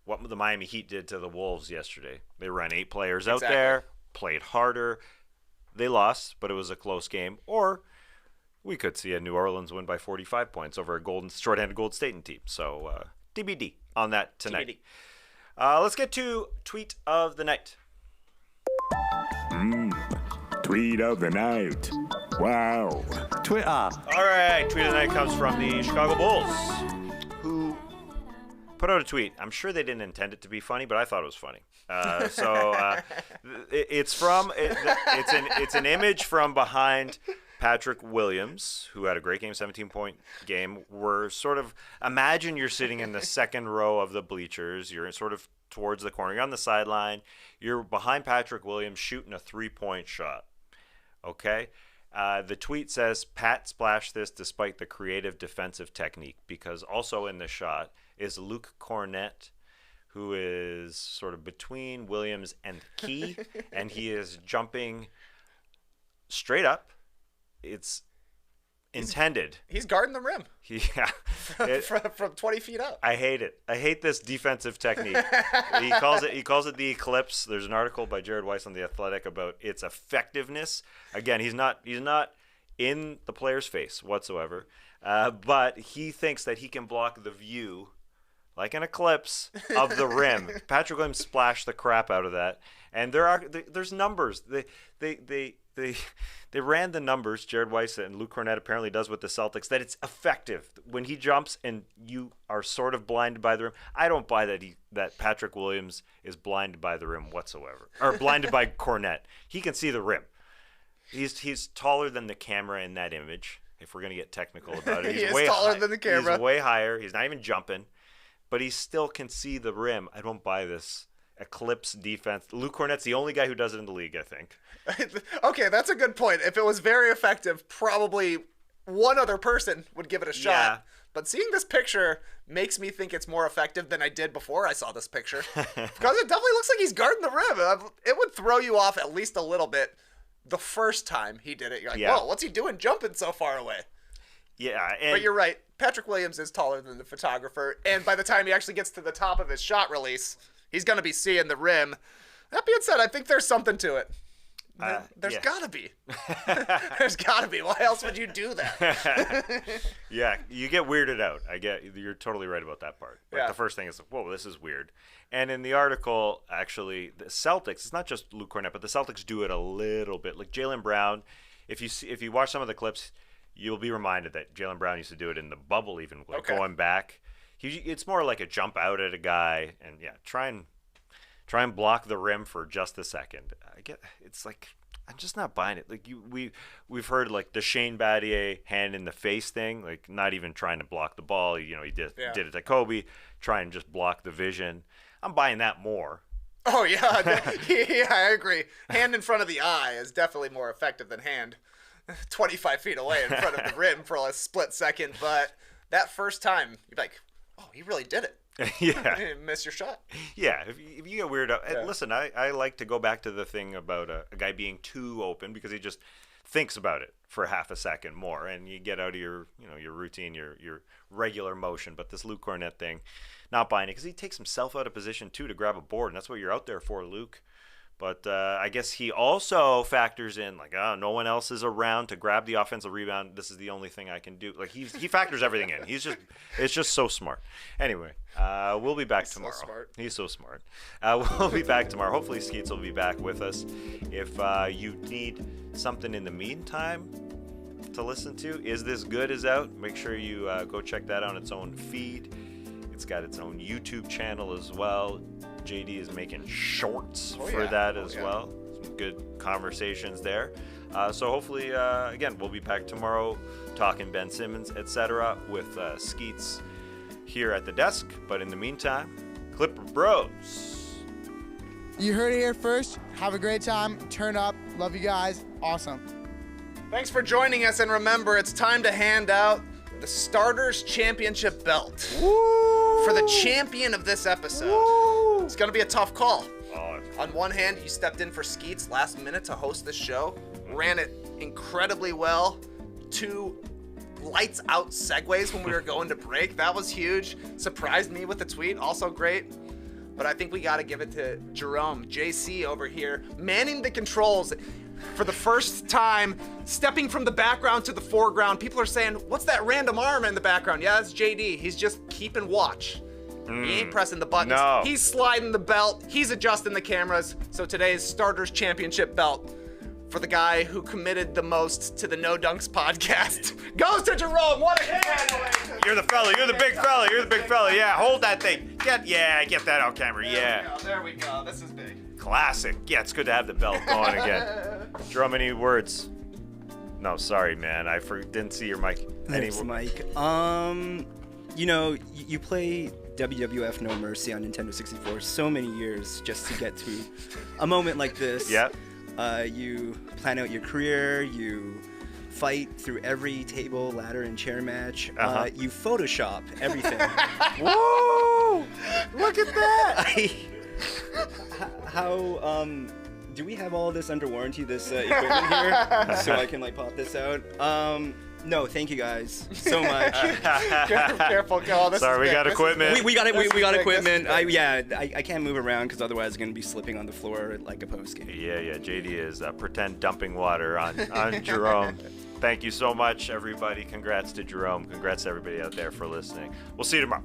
what the Miami Heat did to the Wolves yesterday. They ran 8 players out there, played harder. They lost, but it was a close game. Or we could see a New Orleans win by 45 points over a short-handed Gold State team. So TBD on that tonight. Let's get to Tweet of the Night. Tweet of the Night. Wow. Twitter. All right, Tweet of the Night comes from the Chicago Bulls, who put out a tweet. I'm sure they didn't intend it to be funny, but I thought it was funny. It's an image from behind Patrick Williams, who had a great game, 17-point game. We're sort of, imagine you're sitting in the second row of the bleachers. You're sort of towards the corner. You're on the sideline. You're behind Patrick Williams shooting a 3-point shot. Okay? The tweet says, Pat splashed this despite the creative defensive technique, because also in the shot is Luke Kornet, who is sort of between Williams and Key, and he is jumping straight up. It's intended. He's guarding the rim. Yeah. From 20 feet up. I hate it. I hate this defensive technique. He calls it the eclipse. There's an article by Jared Weiss on The Athletic about its effectiveness. Again, he's not in the player's face whatsoever, but he thinks that he can block the view like an eclipse of the rim. Patrick Williams splashed the crap out of that, and there's numbers. They ran the numbers, Jared Weiss and Luke Kornet apparently does with the Celtics, that it's effective when he jumps and you are sort of blinded by the rim. I don't buy that Patrick Williams is blinded by the rim whatsoever, or blinded by Kornet. He can see the rim. He's taller than the camera in that image, if we're going to get technical about it. He's way taller than the camera. He's way higher. He's not even jumping, but he still can see the rim. I don't buy this eclipse defense. Luke Kornet's the only guy who does it in the league, I think. Okay, that's a good point. If it was very effective, probably one other person would give it a shot. Yeah. But seeing this picture makes me think it's more effective than I did before I saw this picture. Because it definitely looks like he's guarding the rim. It would throw you off at least a little bit the first time he did it. You're like, whoa, what's he doing jumping so far away? Yeah. But you're right. Patrick Williams is taller than the photographer. And by the time he actually gets to the top of his shot release, he's going to be seeing the rim. That being said, I think there's something to it. There's gotta be. There's gotta be. Why else would you do that? Yeah, you get weirded out. You're totally right about that part. Like, Yeah. the first thing is, whoa, this is weird. And in the article, actually, the Celtics, it's not just Luke Kornet, but the Celtics do it a little bit. Like Jalen Brown, if you watch some of the clips, you'll be reminded that Jalen Brown used to do it in the bubble, even like going back. It's more like a jump out at a guy and try and block the rim for just a second. It's like, I'm just not buying it. Like we've heard like the Shane Battier hand in the face thing, like not even trying to block the ball. He did it to Kobe, try and just block the vision. I'm buying that more. Oh yeah, yeah, I agree. Hand in front of the eye is definitely more effective than hand 25 feet away in front of the rim for a split second. But that first time, you're like, oh, he really did it. Yeah. You miss your shot. Yeah, if you get weirded out. Yeah. Listen, I like to go back to the thing about a guy being too open because he just thinks about it for half a second more, and you get out of your routine, your regular motion. But this Luke Kornet thing, not buying it because he takes himself out of position too to grab a board, and that's what you're out there for, Luke. But I guess he also factors in like, no one else is around to grab the offensive rebound. This is the only thing I can do. Like he factors everything in. It's just so smart. Anyway, we'll be back tomorrow. So smart. He's so smart. We'll be back tomorrow. Hopefully Skeets will be back with us. If you need something in the meantime to listen to, Is This Good is out. Make sure you go check that out on its own feed. It's got its own YouTube channel as well. JD is making shorts for that as well. Some good conversations there. So hopefully, again, we'll be back tomorrow talking Ben Simmons, etc. with Skeets here at the desk. But in the meantime, Clipper Bros. You heard it here first. Have a great time. Turn up. Love you guys. Awesome. Thanks for joining us, and remember, it's time to hand out the Starters Championship belt. Woo! For the champion of this episode. Woo! It's going to be a tough call. On one hand, you stepped in for Skeets last minute to host the show, ran it incredibly well. 2 lights out segues when we were going to break. That was huge. Surprised me with the tweet. Also great. But I think we got to give it to Jerome, JC over here, manning the controls for the first time, stepping from the background to the foreground. People are saying, what's that random arm in the background? Yeah, that's JD. He's just keeping watch. He ain't pressing the buttons. No. He's sliding the belt. He's adjusting the cameras. So today's Starters Championship belt for the guy who committed the most to the No Dunks podcast goes to Jerome. What a hand! You're the fella. You're the big fella. You're the big fella. Yeah, hold that thing. Get that out camera. There we go. This is big. Classic. Yeah, it's good to have the belt going again. Jerome, any words? No, sorry, man. I didn't see your mic. Thanks, Mike. You play WWF No Mercy on Nintendo 64 so many years just to get to a moment like this. Yep. You plan out your career. You fight through every table, ladder, and chair match. You Photoshop everything. Woo! Look at that! How do we have all this under warranty? This equipment here, so I can pop this out. No, thank you guys so much. Careful, Cal. Sorry, we got equipment. We got equipment. I can't move around because otherwise I'm gonna be slipping on the floor like a post game. Yeah. JD is pretend dumping water on Jerome. Thank you so much, everybody. Congrats to Jerome. Congrats to everybody out there for listening. We'll see you tomorrow.